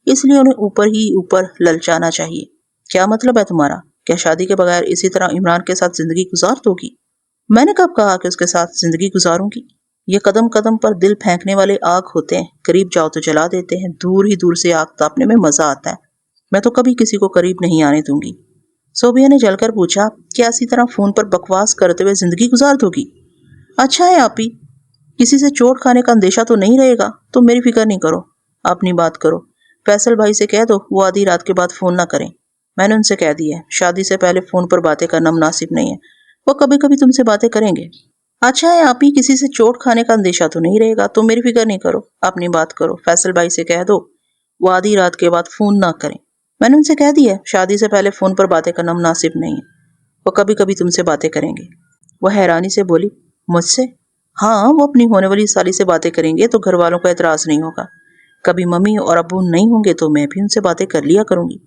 اس لیے انہیں اوپر ہی اوپر للچانا چاہیے۔ کیا مطلب ہے تمہارا؟ کیا شادی کے بغیر اسی طرح عمران کے ساتھ زندگی گزار دو گی؟ میں نے کب کہا کہ اس کے ساتھ زندگی گزاروں گی؟ یہ قدم قدم پر دل پھینکنے والے آگ ہوتے ہیں، قریب جاؤ تو جلا دیتے ہیں، دور ہی دور سے آگ تاپنے میں مزہ آتا ہے۔ میں تو کبھی کسی کو قریب نہیں آنے دوں گی۔ صوبیہ نے جل کر پوچھا، کیا اسی طرح فون پر بکواس کرتے ہوئے زندگی گزار دو گی؟ اچھا ہے آپی، کسی سے چوٹ کھانے کا اندیشہ تو نہیں رہے گا، تم میری فکر نہیں کرو، اپنی بات کرو۔ فیصل بھائی سے کہہ دو وہ آدھی رات کے بعد فون نہ کریں۔ میں نے ان سے کہہ دیا ہے، شادی سے پہلے فون پر باتیں کرنا مناسب نہیں ہے، وہ کبھی کبھی تم سے باتیں کریں گے۔ اچھا ہے آپی، کسی سے چوٹ کھانے کا اندیشہ تو نہیں رہے گا، تم میری فکر نہیں کرو، اپنی بات کرو۔ فیصل بھائی سے کہہ دو وہ آدھی رات کے بعد فون نہ کریں۔ میں نے ان سے کہہ دیا ہے، شادی سے پہلے فون پر باتیں کرنا مناسب نہیں ہے، وہ کبھی کبھی تم سے باتیں کریں گے۔ وہ حیرانی سے بولی، مجھ سے؟ ہاں، وہ اپنی ہونے والی سالی سے باتیں کریں گے تو گھر والوں کا اعتراض نہیں ہوگا۔ کبھی ممی اور ابو نہیں ہوں گے تو میں بھی ان سے باتیں کر لیا کروں گی۔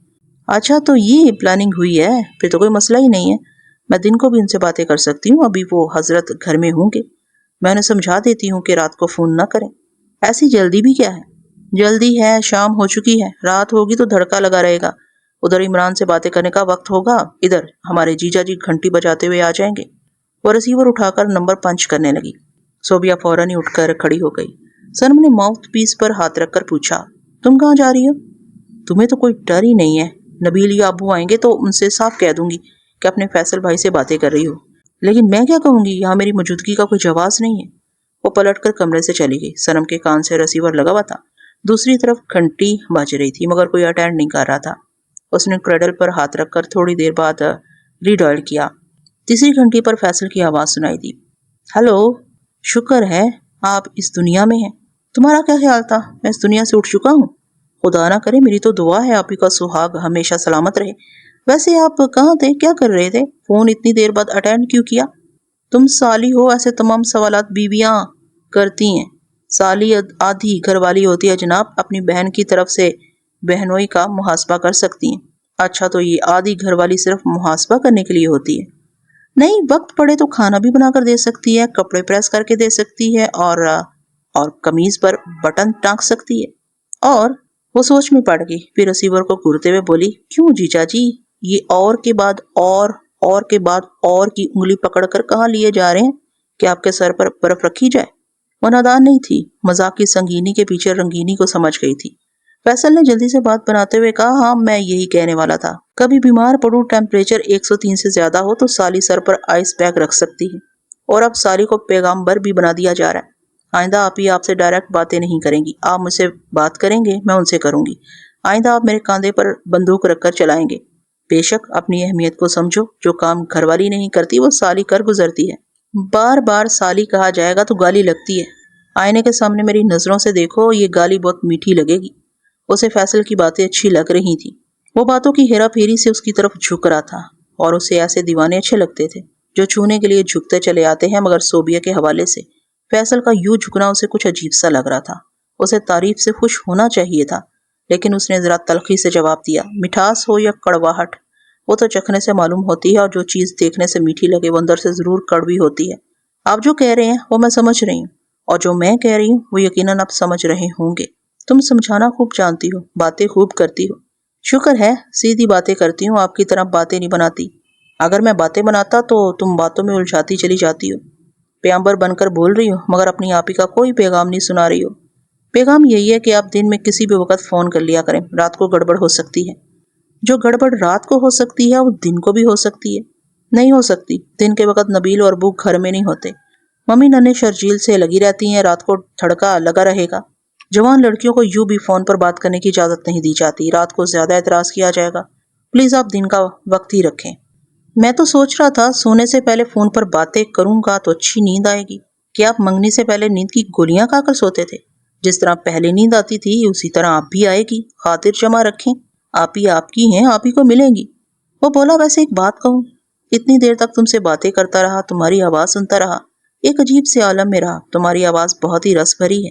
اچھا، تو یہ پلاننگ ہوئی ہے، پھر تو کوئی مسئلہ ہی نہیں ہے، میں دن کو بھی ان سے باتیں کر سکتی ہوں، ابھی وہ حضرت گھر میں ہوں گے، میں انہیں سمجھا دیتی ہوں کہ رات کو فون نہ کریں۔ ایسی جلدی بھی کیا ہے؟ جلدی ہے، شام ہو چکی ہے، رات ہوگی تو دھڑکا لگا رہے گا، ادھر عمران سے باتیں کرنے کا وقت ہوگا، ادھر ہمارے جیجا جی گھنٹی بجاتے ہوئے آ جائیں گے۔ وہ ریسیور اٹھا کر نمبر پنچ کرنے لگی۔ صوبیہ فوراً ہی اٹھ کر کھڑی ہو گئی۔ سنم نے ماؤتھ پیس پر ہاتھ رکھ کر پوچھا، تم کہاں جا رہی ہو؟ تمہیں تو کوئی ڈر ہی نہیں ہے، نبیل یا ابو آئیں گے تو ان سے صاف کہہ دوں گی کہ اپنے فیصل بھائی سے باتیں کر رہی ہو۔ لیکن میں کیا کہوں گی، یہاں میری موجودگی کا کوئی جواز نہیں ہے۔ وہ پلٹ کر کمرے سے چلی گئی۔ سنم کے کان سے ریسیور لگا ہوا تھا، دوسری طرف گھنٹی بج رہی تھی مگر کوئی اٹینڈ نہیں کر رہا تھا۔ اس نے کریڈل پر ہاتھ رکھ کر تھوڑی دیر بعد ری ڈائل کیا۔ تیسری گھنٹی پر فیصل کی آواز سنائی دی، ہیلو، شکر ہے آپ اس دنیا میں ہیں، تمہارا کیا خیال تھا میں اس دنیا سے اٹھ چکا ہوں؟ خدا نہ کرے، میری تو دعا ہے آپ ہی کا سہاگ ہمیشہ سلامت رہے۔ ویسے آپ کہاں تھے، کیا کر رہے تھے؟ فون اتنی دیر بعد اٹینڈ کیوں کیا؟ تم سالی ہو، ایسے تمام سوالات بیویاں کرتی ہیں۔ سالی آدھی گھر والی ہوتی ہے جناب، اپنی بہن کی طرف سے بہنوئی کا محاسبہ کر سکتی ہیں۔ اچھا، تو یہ آدھی گھر والی صرف محاسبہ کرنے کے لیے ہوتی ہے؟ نہیں، وقت پڑے تو کھانا بھی بنا کر دے سکتی ہے، کپڑے پریس کر کے دے سکتی ہے، اور قمیض پر بٹن ٹانک سکتی ہے۔ اور وہ سوچ میں پڑ گئی، پھر ریسیور کو گھورتے ہوئے بولی، کیوں جیجا جی، یہ اور کے بعد اور کے بعد اور کی انگلی پکڑ کر کہاں لیے جا رہے ہیں کہ آپ کے سر پر برف رکھی جائے؟ وہ نادان نہیں تھی، مذاق کی سنگینی کے پیچھے رنگینی کو سمجھ گئی تھی۔ فیصل نے جلدی سے بات بناتے ہوئے کہا، ہاں میں یہی کہنے والا تھا، کبھی بیمار پڑوں، ٹیمپریچر 103 سے زیادہ ہو تو سالی سر پر آئس پیک رکھ سکتی ہے، اور اب سالی کو پیغامبر بھی بنا دیا جا رہا ہے۔ آئندہ آپ ہی آپ سے ڈائریکٹ باتیں نہیں کریں گی، آپ مجھ سے بات کریں گے، میں ان سے کروں گی۔ آئندہ آپ میرے کاندھے پر بندوق رکھ کر چلائیں گے۔ بے شک اپنی اہمیت کو سمجھو، جو کام گھر والی نہیں کرتی وہ سالی کر گزرتی ہے۔ بار بار سالی کہا جائے گا تو گالی لگتی ہے، آئینے کے سامنے میری نظروں سے دیکھو، یہ گالی بہت میٹھی لگے گی۔ اسے فیصل کی باتیں اچھی لگ رہی تھی، وہ باتوں کی ہیرا پھیری سے اس کی طرف جھک رہا تھا، اور اسے ایسے دیوانے اچھے لگتے تھے جو چھونے کے لیے جھکتے چلے آتے ہیں، مگر صوبیہ کے حوالے سے فیصل کا یوں جھکنا اسے کچھ عجیب سا لگ رہا تھا۔ اسے تعریف سے خوش ہونا چاہیے تھا، لیکن اس نے ذرا تلخی سے جواب دیا، مٹھاس ہو یا کڑواہٹ، وہ تو چکھنے سے معلوم ہوتی ہے، اور جو چیز دیکھنے سے میٹھی لگے وہ اندر سے ضرور کڑوی ہوتی ہے۔ آپ جو کہہ رہے ہیں وہ میں سمجھ رہی ہوں، اور جو میں کہہ رہی ہوں وہ یقیناً آپ سمجھ رہے ہوں گے۔ تم سمجھانا خوب جانتی ہو، باتیں خوب کرتی ہو۔ شکر ہے، سیدھی باتیں کرتی ہوں، آپ کی طرح باتیں نہیں بناتی۔ اگر میں باتیں بناتا تو تم باتوں میں الجھاتی چلی جاتی ہو۔ پیغمبر بن کر بول رہی ہو، مگر اپنی آپ ہی کا کوئی پیغام نہیں سنا رہی ہو۔ پیغام یہی ہے کہ آپ دن میں کسی بھی وقت فون کر لیا کریں، رات کو گڑبڑ ہو سکتی ہے۔ جو گڑبڑ رات کو ہو سکتی ہے وہ دن کو بھی ہو سکتی ہے۔ نہیں ہو سکتی، دن کے وقت نبیل اور ابو گھر میں نہیں ہوتے، ممی ننھے شرجیل سے لگی رہتی ہیں، رات کو تھڑکا لگا رہے گا۔ جوان لڑکیوں کو یوں بھی فون پر بات کرنے کی اجازت نہیں دی جاتی، رات کو زیادہ اعتراض کیا جائے گا۔ پلیز آپ دن کا وقت ہی رکھیں۔ میں تو سوچ رہا تھا سونے سے پہلے فون پر باتیں کروں گا تو اچھی نیند آئے گی۔ کہ آپ منگنی سے پہلے نیند کی گولیاں کھا کر سوتے تھے؟ جس طرح پہلے نیند آتی تھی اسی طرح آپ بھی آئے گی، خاطر جمع رکھیں، آپ ہی آپ کی ہیں، آپ ہی کو ملیں گی۔ وہ بولا، ویسے ایک بات کہوں، اتنی دیر تک تم سے باتیں کرتا رہا، تمہاری آواز سنتا رہا، ایک عجیب سے عالم میں رہا، تمہاری آواز بہت ہی رس بھری ہے،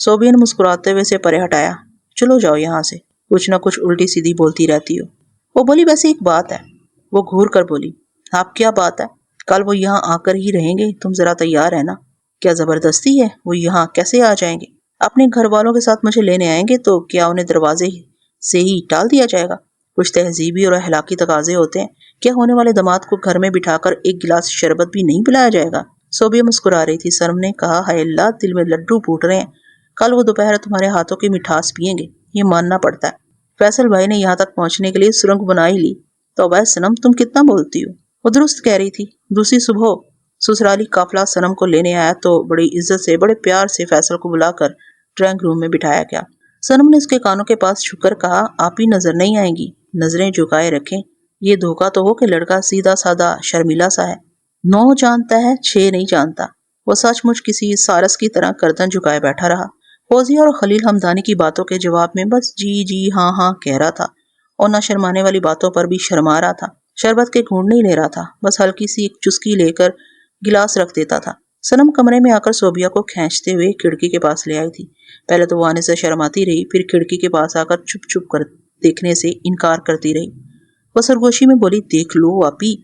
صوبیہ نے مسکراتے ہوئے اسے پرے ہٹایا۔ چلو جاؤ یہاں سے، کچھ نہ کچھ الٹی سیدھی بولتی رہتی ہو۔ وہ بولی ویسے ایک بات ہے۔ وہ گھور کر بولی آپ کیا بات ہے؟ کل وہ یہاں آ کر ہی رہیں گے، تم ذرا تیار ہے نا؟ کیا زبردستی ہے؟ وہ یہاں کیسے آ جائیں گے؟ اپنے گھر والوں کے ساتھ مجھے لینے آئیں گے تو کیا انہیں دروازے سے ہی ٹال دیا جائے گا؟ کچھ تہذیبی اور اخلاقی تقاضے ہوتے ہیں۔ کیا ہونے والے داماد کو گھر میں بٹھا کر ایک گلاس شربت بھی نہیں پلایا جائے گا؟ صوبیہ مسکرا رہی تھی۔ سنم نے کہا ہائے اللہ، دل میں لڈو پھوٹ رہے ہیں۔ کل وہ دوپہر تمہارے ہاتھوں کی مٹھاس پئیں گے، یہ ماننا پڑتا ہے۔ فیصل بھائی نے یہاں تک پہنچنے کے لیے سرنگ بنا ہی لی۔ توبہ سنم، تم کتنا بولتی ہو؟ وہ درست کہہ رہی تھی۔ دوسری صبح سسرالی قافلہ سنم کو لینے آیا تو بڑی عزت سے، بڑے پیار سے فیصل کو بلا کر ڈرائنگ روم میں بٹھایا گیا۔ سنم نے اس کے کانوں کے پاس جھک کر کہا آپ ہی نظر نہیں آئیں گی، نظریں جھکائے رکھیں۔ یہ دھوکہ تو ہو کہ لڑکا سیدھا سادہ شرمیلا سا ہے، 9 جانتا ہے 6 نہیں جانتا۔ وہ سچ مچ کسی سارس کی طرح گردن جھکائے بیٹھا رہا۔ فوزیہ اور خلیل حمدانی کی باتوں کے جواب میں بس جی جی ہاں ہاں کہہ رہا تھا، اور نہ شرمانے والی باتوں پر بھی شرما رہا تھا۔ شربت کے گھونٹ نہیں لے رہا تھا، بس ہلکی سی ایک چسکی لے کر گلاس رکھ دیتا تھا۔ سنم کمرے میں آ کر صوبیہ کو کھینچتے ہوئے کھڑکی کے پاس لے آئی تھی۔ پہلے تو وہ آنے سے شرماتی رہی، پھر کھڑکی کے پاس آ کر چھپ چھپ کر دیکھنے سے انکار کرتی رہی۔ وہ سرگوشی میں بولی دیکھ لو آپی،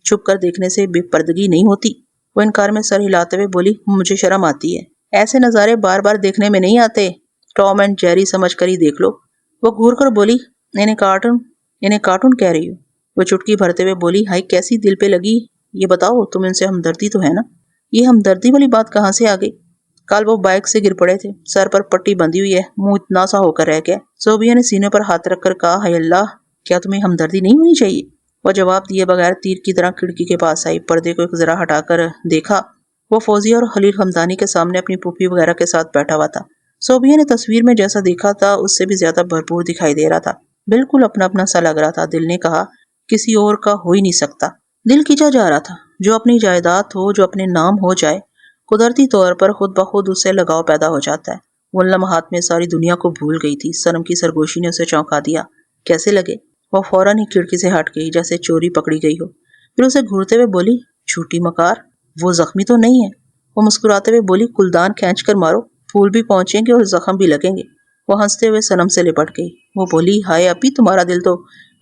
چھپ کر دیکھنے سے بے پردگی نہیں ہوتی۔ وہ انکار میں سر ہلاتے ہوئے بولی مجھے شرم آتی ہے، ایسے نظارے بار بار دیکھنے میں نہیں آتے، ٹام اینڈ جیری سمجھ کر ہی دیکھ لو۔ وہ گھور کر بولی انہیں کارٹون کہہ رہی ہو؟ وہ چٹکی بھرتے ہوئے بولی ہائی کیسی دل پہ لگی، یہ بتاؤ تم ان سے ہمدردی تو ہے نا؟ یہ ہمدردی والی بات کہاں سے آ گئی؟ کل وہ بائک سے گر پڑے تھے، سر پر پٹی بندھی ہوئی ہے، منہ اتنا سا ہو کر رہ گیا۔ صوبیہ نے سینے پر ہاتھ رکھ کر کہا ہائے اللہ، کیا تمہیں ہمدردی نہیں ہونی چاہیے؟ وہ جواب دیے بغیر تیر کی طرح کھڑکی کے پاس آئی، پردے کو ایک ذرا ہٹا کر دیکھا۔ وہ فوزیہ اور خلیل حمدانی کے سامنے اپنی پھوپھی وغیرہ کے ساتھ بیٹھا ہوا تھا۔ صوبیہ نے تصویر میں جیسا دیکھا تھا اس سے بھی زیادہ بھرپور دکھائی دے رہا تھا، بالکل اپنا اپنا سا لگ رہا تھا۔ دل نے کہا کسی اور کا ہو ہی نہیں سکتا۔ دل کھینچا جا رہا تھا، جو اپنی جائیداد ہو، جو اپنے نام ہو جائے، قدرتی طور پر خود بخود اس سے لگاؤ پیدا ہو جاتا ہے۔ وہ ان لمحات میں ساری دنیا کو بھول گئی تھی۔ سنم کی سرگوشی نے اسے چونکا دیا۔ کیسے لگے؟ وہ فوراً ہی کھڑکی سے ہٹ گئی جیسے چوری پکڑی گئی ہو، پھر اسے گھورتے ہوئے بولی جھوٹی مکار، وہ زخمی تو نہیں ہے؟ وہ مسکراتے ہوئے بولی کلدان کھینچ کر مارو، پھول بھی پہنچیں گے اور زخم بھی لگیں گے۔ وہ ہنستے ہوئے سنم سے لپٹ گئی۔ وہ بولی ہائے اپی، تمہارا دل تو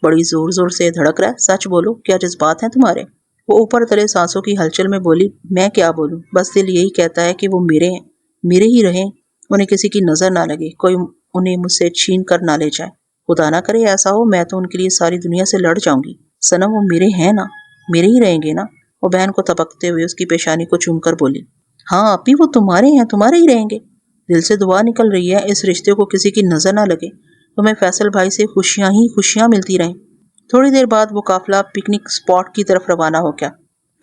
بڑی زور زور سے دھڑک رہا ہے، سچ بولو کیا جذبات ہیں تمہارے؟ وہ اوپر تلے سانسوں کی ہلچل میں بولی میں کیا بولوں، بس دل یہی کہتا ہے کہ وہ میرے ہیں، میرے ہی رہیں، انہیں کسی کی نظر نہ لگے، کوئی انہیں مجھ سے چھین کر نہ لے جائے۔ خدا نہ کرے ایسا ہو، میں تو ان کے لیے ساری دنیا سے لڑ جاؤں گی۔ سنم وہ میرے ہیں نا، میرے ہی رہیں گے نا؟ وہ بہن کو تپکتے ہوئے اس کی پیشانی کو چوم کر بولی ہاں اپی، وہ تمہارے ہیں، تمہارے ہی رہیں گے۔ دل سے دعا نکل رہی ہے اس رشتے کو کسی کی نظر نہ لگے، تمہیں فیصل بھائی سے خوشیاں ہی خوشیاں ملتی رہیں۔ تھوڑی دیر بعد وہ قافلہ پکنک اسپاٹ کی طرف روانہ ہو گیا۔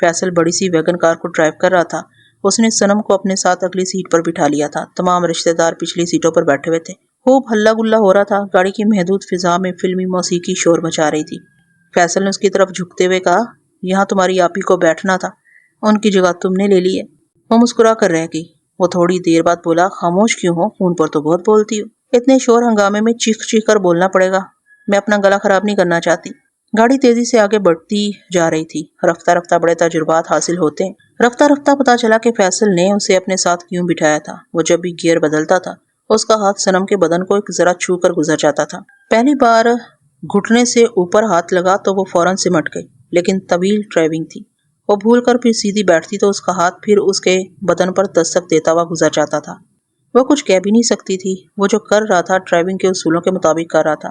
فیصل بڑی سی ویگن کار کو ڈرائیو کر رہا تھا۔ اس نے سنم کو اپنے ساتھ اگلی سیٹ پر بٹھا لیا تھا۔ تمام رشتہ دار پچھلی سیٹوں پر بیٹھے ہوئے تھے۔ خوب ہلا گلا ہو رہا تھا۔ گاڑی کی محدود فضا میں فلمی موسیقی شور مچا رہی تھی۔ فیصل نے اس کی طرف جھکتے ہوئے کہا یہاں تمہاری آپی کو بیٹھنا تھا، ان کی جگہ تم نے لے لی ہے۔ وہ مسکرا کر رہ گئی۔ وہ تھوڑی دیر بعد بولا خاموش کیوں ہو، فون پر تو بہت بولتی ہو، اتنے شور ہنگامے میں چیخ چیخ کر بولنا پڑے گا، میں اپنا گلا خراب نہیں کرنا چاہتی۔ گاڑی تیزی سے آگے بڑھتی جا رہی تھی۔ رفتہ رفتہ بڑے تجربات حاصل ہوتے ہیں۔ رفتہ رفتہ پتا چلا کہ فیصل نے اسے اپنے ساتھ کیوں بٹھایا تھا۔ وہ جب بھی گیئر بدلتا تھا اس کا ہاتھ سنم کے بدن کو ایک ذرا چھو کر گزر جاتا تھا۔ پہلی بار گھٹنے سے اوپر ہاتھ لگا تو وہ فوراً سمٹ گئی، لیکن طویل ڈرائیونگ تھی۔ وہ بھول کر پھر سیدھی بیٹھتی تو اس کا ہاتھ پھر اس کے بدن پر دستک دیتا ہوا گزر جاتا تھا۔ وہ کچھ کہہ بھی نہیں سکتی تھی۔ وہ جو کر رہا تھا ڈرائیونگ کے اصولوں کے مطابق کر رہا تھا۔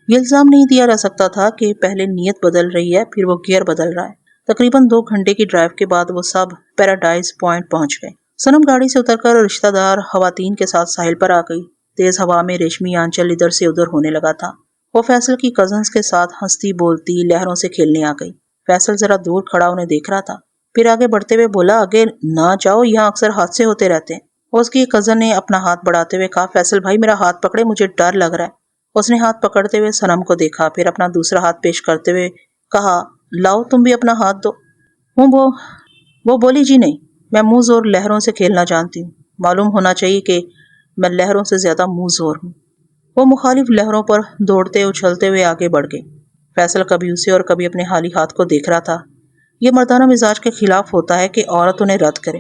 یہ الزام نہیں دیا جا سکتا تھا کہ پہلے نیت بدل رہی ہے پھر وہ گیئر بدل رہا ہے۔ تقریباً 2 گھنٹے کی ڈرائیو کے بعد وہ سب پیراڈائز پوائنٹ پہنچ گئے۔ سنم گاڑی سے اتر کر رشتہ دار خواتین کے ساتھ ساحل پر آ گئی۔ تیز ہوا میں ریشمی آنچل ادھر سے ادھر ہونے لگا تھا۔ وہ فیصل کی کزنز کے ساتھ ہنستی بولتی لہروں سے کھیلنے آ گئی۔ فیصل ذرا دور کھڑا انہیں دیکھ رہا تھا، پھر آگے بڑھتے ہوئے بولا آگے نہ جاؤ، یہاں اکثر حادثے ہوتے رہتے ہیں۔ اس کی کزن نے اپنا ہاتھ بڑھاتے ہوئے کہا فیصل بھائی میرا ہاتھ پکڑے، مجھے ڈر لگ رہا ہے۔ اس نے ہاتھ پکڑتے ہوئے سنم کو دیکھا، پھر اپنا دوسرا ہاتھ پیش کرتے ہوئے کہا لاؤ تم بھی اپنا ہاتھ دو۔ وہ بولی جی نہیں، میں منہ زور لہروں سے کھیلنا جانتی ہوں، معلوم ہونا چاہیے کہ میں لہروں سے زیادہ منہ زور ہوں۔ وہ مخالف لہروں پر دوڑتے اچھلتے ہوئے آگے بڑھ گئی۔ فیصل کبھی اسے اور کبھی اپنے حالی ہاتھ کو دیکھ رہا تھا۔ یہ مردانہ مزاج کے خلاف ہوتا ہے کہ عورت انہیں رد کرے۔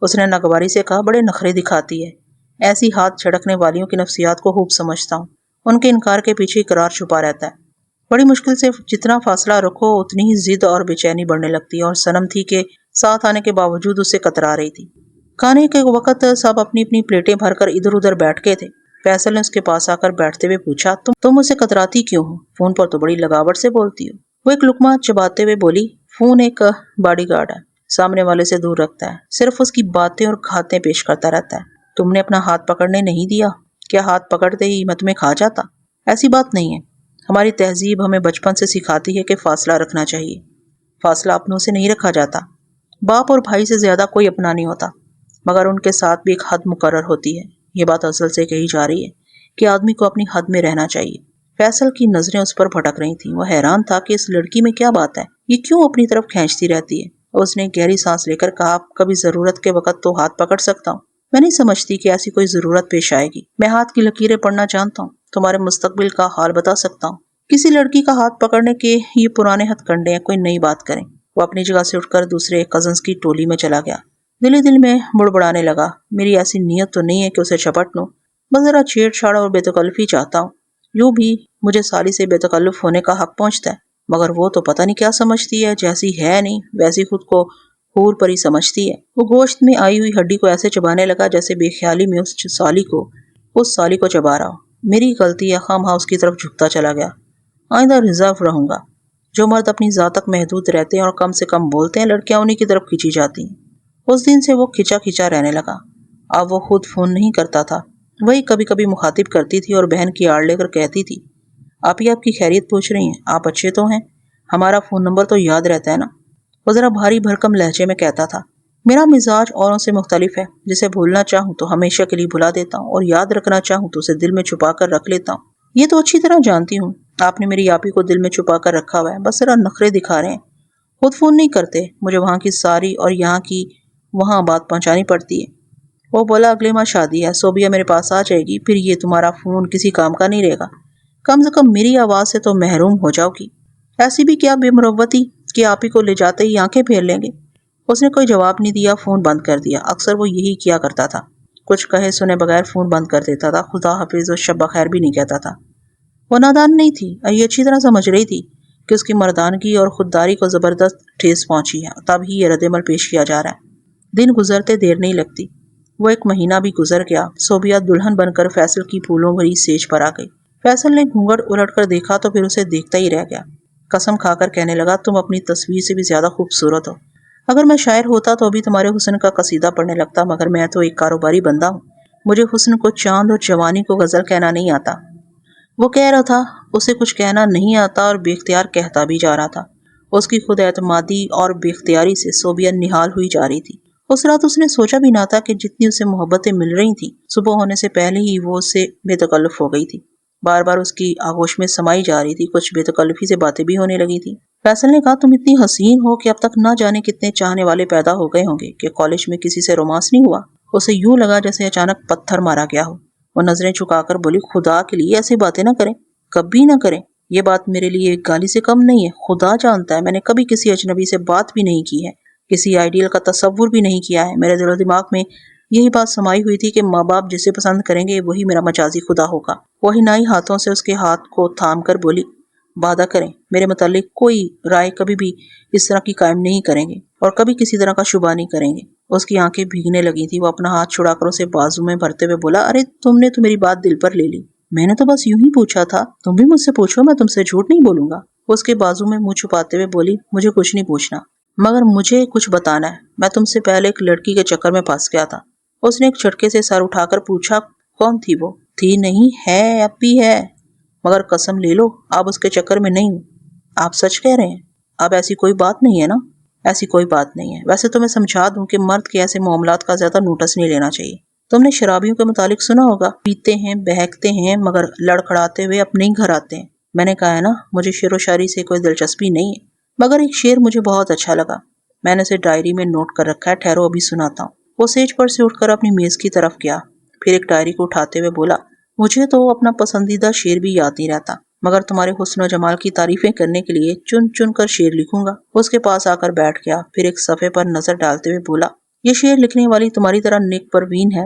اس نے ناگواری سے کہا بڑے نخرے دکھاتی ہے، ایسی ہاتھ چھڑکنے والیوں کی نفسیات کو خوب سمجھتا ہوں۔ ان کے انکار کے پیچھے اقرار چھپا رہتا ہے۔ بڑی مشکل سے جتنا فاصلہ رکھو اتنی ہی ضد اور بے چینی بڑھنے لگتی ہے، اور صنم تھی کہ ساتھ آنے کے باوجود اس سے کترا رہی تھی۔ کھانے کے وقت سب اپنی اپنی پلیٹیں بھر کر ادھر ادھر بیٹھ گئے تھے۔ فیصل نے اس کے پاس آ کر بیٹھتے ہوئے پوچھا، تم مجھ سے کتراتی کیوں ہو؟ فون پر تو بڑی لگاوٹ سے بولتی ہو۔ وہ ایک لقمہ چباتے ہوئے بولی، فون ایک باڈی گارڈ ہے، سامنے والے سے دور رکھتا ہے، صرف اس کی باتیں اور گھاتیں پیش کرتا رہتا ہے۔ تم نے اپنا ہاتھ پکڑنے نہیں دیا، کیا ہاتھ پکڑتے ہی میں تمہیں کھا جاتا؟ ایسی بات نہیں ہے۔ ہماری تہذیب ہمیں بچپن سے سکھاتی ہے کہ فاصلہ رکھنا چاہیے۔ فاصلہ اپنوں سے نہیں رکھا جاتا۔ باپ اور بھائی سے زیادہ کوئی اپنا نہیں ہوتا، مگر ان کے ساتھ بھی ایک حد مقرر ہوتی ہے۔ یہ بات اصل سے کہی جا رہی ہے کہ آدمی کو اپنی حد میں رہنا چاہیے۔ فیصل کی نظریں اس پر بھٹک رہی تھیں۔ وہ حیران تھا کہ اس لڑکی میں کیا بات ہے، یہ کیوں اپنی طرف کھینچتی رہتی ہے۔ اس نے گہری سانس لے کر کہا، کبھی ضرورت کے وقت تو ہاتھ پکڑ سکتا ہوں۔ میں نہیں سمجھتی کہ ایسی کوئی ضرورت پیش آئے گی۔ میں ہاتھ کی لکیریں پڑھنا جانتا ہوں، تمہارے مستقبل کا حال بتا سکتا ہوں۔ کسی لڑکی کا ہاتھ پکڑنے کے یہ پرانے ہتھ کنڈے ہیں، کوئی نئی بات کریں۔ وہ اپنی جگہ سے اٹھ کر دوسرے کزنز کی ٹولی میں چلا گیا۔ دل ہی دل میں بڑبڑانے لگا، میری ایسی نیت تو نہیں ہے کہ اسے چپٹ لوں، بس ذرا چھیڑ چھاڑ اور بے تکلفی چاہتا ہوں۔ یوں بھی مجھے سالی سے بے تکلف ہونے کا حق پہنچتا ہے، مگر وہ تو پتہ نہیں کیا سمجھتی ہے، جیسی ہے نہیں ویسی خود کو حور پری سمجھتی ہے۔ وہ گوشت میں آئی ہوئی ہڈی کو ایسے چبانے لگا جیسے بے خیالی میں اس سالی کو چبا رہا ہو۔ میری غلطی ہے، خواہ اس کی طرف جھکتا چلا گیا۔ آئندہ ریزرو رہوں گا۔ جو مرد اپنی ذات تک محدود رہتے ہیں اور کم سے کم بولتے ہیں، لڑکیاں انہی کی طرف کھینچی جاتی ہیں۔ اس دن سے وہ کھچا کھچا رہنے لگا۔ اب وہ خود فون نہیں کرتا تھا، وہی کبھی کبھی مخاطب کرتی تھی اور بہن کی آڑ لے کر کہتی تھی، آپ ہی آپ کی خیریت پوچھ رہی ہیں، آپ اچھے تو ہیں؟ ہمارا فون نمبر تو یاد رہتا ہے نا؟ وہ ذرا بھاری بھرکم لہجے میں کہتا تھا۔ میرا مزاج اوروں سے مختلف ہے، جسے بھولنا چاہوں تو ہمیشہ کے لیے بھلا دیتا ہوں، اور یاد رکھنا چاہوں تو اسے دل میں چھپا کر رکھ لیتا ہوں۔ یہ تو اچھی طرح جانتی ہوں، آپ نے میری آپی کو دل میں چھپا کر رکھا ہوا ہے، بس ذرا نخرے دکھا رہے ہیں۔ خود فون نہیں کرتے، مجھے وہاں کی ساری اور یہاں کی وہاں بات پہنچانی پڑتی ہے۔ وہ بولا، اگلے ماہ شادی ہے، صوبیہ میرے پاس آ جائے گی، پھر یہ تمہارا فون کسی کام کا نہیں رہے گا، کم سے کم میری آواز سے تو محروم ہو جاؤ گی۔ ایسی بھی کیا بے مروتی کہ آپی کو لے جاتے ہی آنکھیں پھیر لیں گے۔ اس نے کوئی جواب نہیں دیا، فون بند کر دیا۔ اکثر وہ یہی کیا کرتا تھا، کچھ کہے سنے بغیر فون بند کر دیتا تھا، خدا حافظ اور شب بخیر بھی نہیں کہتا تھا۔ وہ نادان نہیں تھی، یہ اچھی طرح سمجھ رہی تھی کہ اس کی مردانگی اور خودداری کو زبردست ٹھیس پہنچی ہے، تب ہی یہ رد عمل پیش کیا جا رہا ہے۔ دن گزرتے دیر نہیں لگتی۔ وہ ایک مہینہ بھی گزر گیا۔ صوبیہ دلہن بن کر فیصل کی پھولوں بھری سیج پر آ گئی۔ فیصل نے گھونگھٹ الٹ کر دیکھا تو پھر اسے دیکھتا ہی رہ گیا۔ قسم کھا کر کہنے لگا، تم اپنی تصویر سے بھی زیادہ خوبصورت ہو۔ اگر میں شاعر ہوتا تو ابھی تمہارے حسن کا قصیدہ پڑھنے لگتا، مگر میں تو ایک کاروباری بندہ ہوں۔ مجھے حسن کو چاند اور جوانی کو غزل کہنا نہیں آتا۔ وہ کہہ رہا تھا، اسے کچھ کہنا نہیں آتا اور بے اختیار کہتا بھی جا رہا تھا۔ اس کی خود اعتمادی اور بے اختیاری سے صوبیہ نہال ہوئی جا رہی تھی۔ اس رات اس نے سوچا بھی نہ تھا کہ جتنی اسے محبتیں مل رہی تھیں، صبح ہونے سے پہلے ہی وہ اس سے بے تکلف ہو گئی تھی۔ بار بار اس کی آغوش میں سمائی جا رہی تھی، کچھ بے تکلفی سے باتیں بھی ہونے لگی تھی۔ فیصل نے کہا، تم اتنی حسین ہو کہ اب تک نہ جانے کتنے چاہنے والے پیدا ہو گئے ہوں گے، کہ کالج میں کسی سے رومانس نہیں ہوا؟ اسے یوں لگا جیسے اچانک پتھر مارا گیا ہو۔ وہ نظریں چکا کر بولی، خدا کے لیے ایسی باتیں نہ کریں، کبھی نہ کریں۔ یہ بات میرے لیے ایک گالی سے کم نہیں ہے۔ خدا جانتا ہے میں نے کبھی کسی اجنبی سے بات بھی نہیں کی ہے، کسی آئیڈیل کا تصور بھی نہیں کیا ہے۔ میرے دل و دماغ میں یہی بات سمائی ہوئی تھی کہ ماں باپ جسے پسند کریں گے وہی میرا مجازی خدا ہوگا۔ وہ ہنائی ہاتھوں سے اس کے ہاتھ کو تھام کر بولی، وعدہ کریں میرے متعلق کوئی رائے کبھی بھی اس طرح کی قائم نہیں کریں گے، اور کبھی کسی طرح کا شبہ نہیں کریں گے۔ اس کی آنکھیں بھیگنے لگی تھی۔ وہ اپنا ہاتھ چھڑا کر اسے بازو میں بھرتے ہوئے بولا، ارے تم نے تو میری بات دل پر لے لی، میں نے تو بس یوں ہی پوچھا تھا، تم بھی مجھ سے پوچھو، میں تم سے جھوٹ نہیں بولوں گا۔ وہ اس کے بازو میں منہ چھپاتے ہوئے بولی، مجھے کچھ نہیں پوچھنا، مگر مجھے کچھ بتانا ہے۔ میں تم سے پہلے ایک لڑکی کے چکر میں پھنس گیا تھا۔ اس نے ایک جھٹکے سے سر اٹھا کر پوچھا، کون تھی وہ؟ تھی نہیں، ہے، اب بھی ہے، مگر قسم لے لو اب اس کے چکر میں نہیں ہوں۔ آپ سچ کہہ رہے ہیں؟ اب ایسی کوئی بات نہیں ہے نا؟ ایسی کوئی بات نہیں ہے۔ ویسے تو میں سمجھا دوں کہ مرد کے ایسے معاملات کا زیادہ نوٹس نہیں لینا چاہیے۔ تم نے شرابیوں کے متعلق سنا ہوگا، پیتے ہیں، بہکتے ہیں، مگر لڑکھڑاتے ہوئے اپنے ہی گھر آتے ہیں۔ میں نے کہا ہے نا، مجھے شعر و شاعری سے کوئی دلچسپی نہیں ہے، مگر ایک شعر مجھے بہت اچھا لگا، میں نے اسے ڈائری میں نوٹ کر رکھا ہے، ٹھہرو ابھی سناتا ہوں۔ وہ سیج پر سے اٹھ کر اپنی میز کی طرف گیا، پھر ایک ڈائری کو اٹھاتے ہوئے بولا، مجھے تو اپنا پسندیدہ شعر بھی یاد نہیں رہتا، مگر تمہارے حسن و جمال کی تعریفیں کرنے کے لیے چن چن کر شعر لکھوں گا۔ اس کے پاس آ کر بیٹھ گیا، پھر ایک صفحے پر نظر ڈالتے ہوئے بولا، یہ شعر لکھنے والی تمہاری طرح نیک پروین ہے،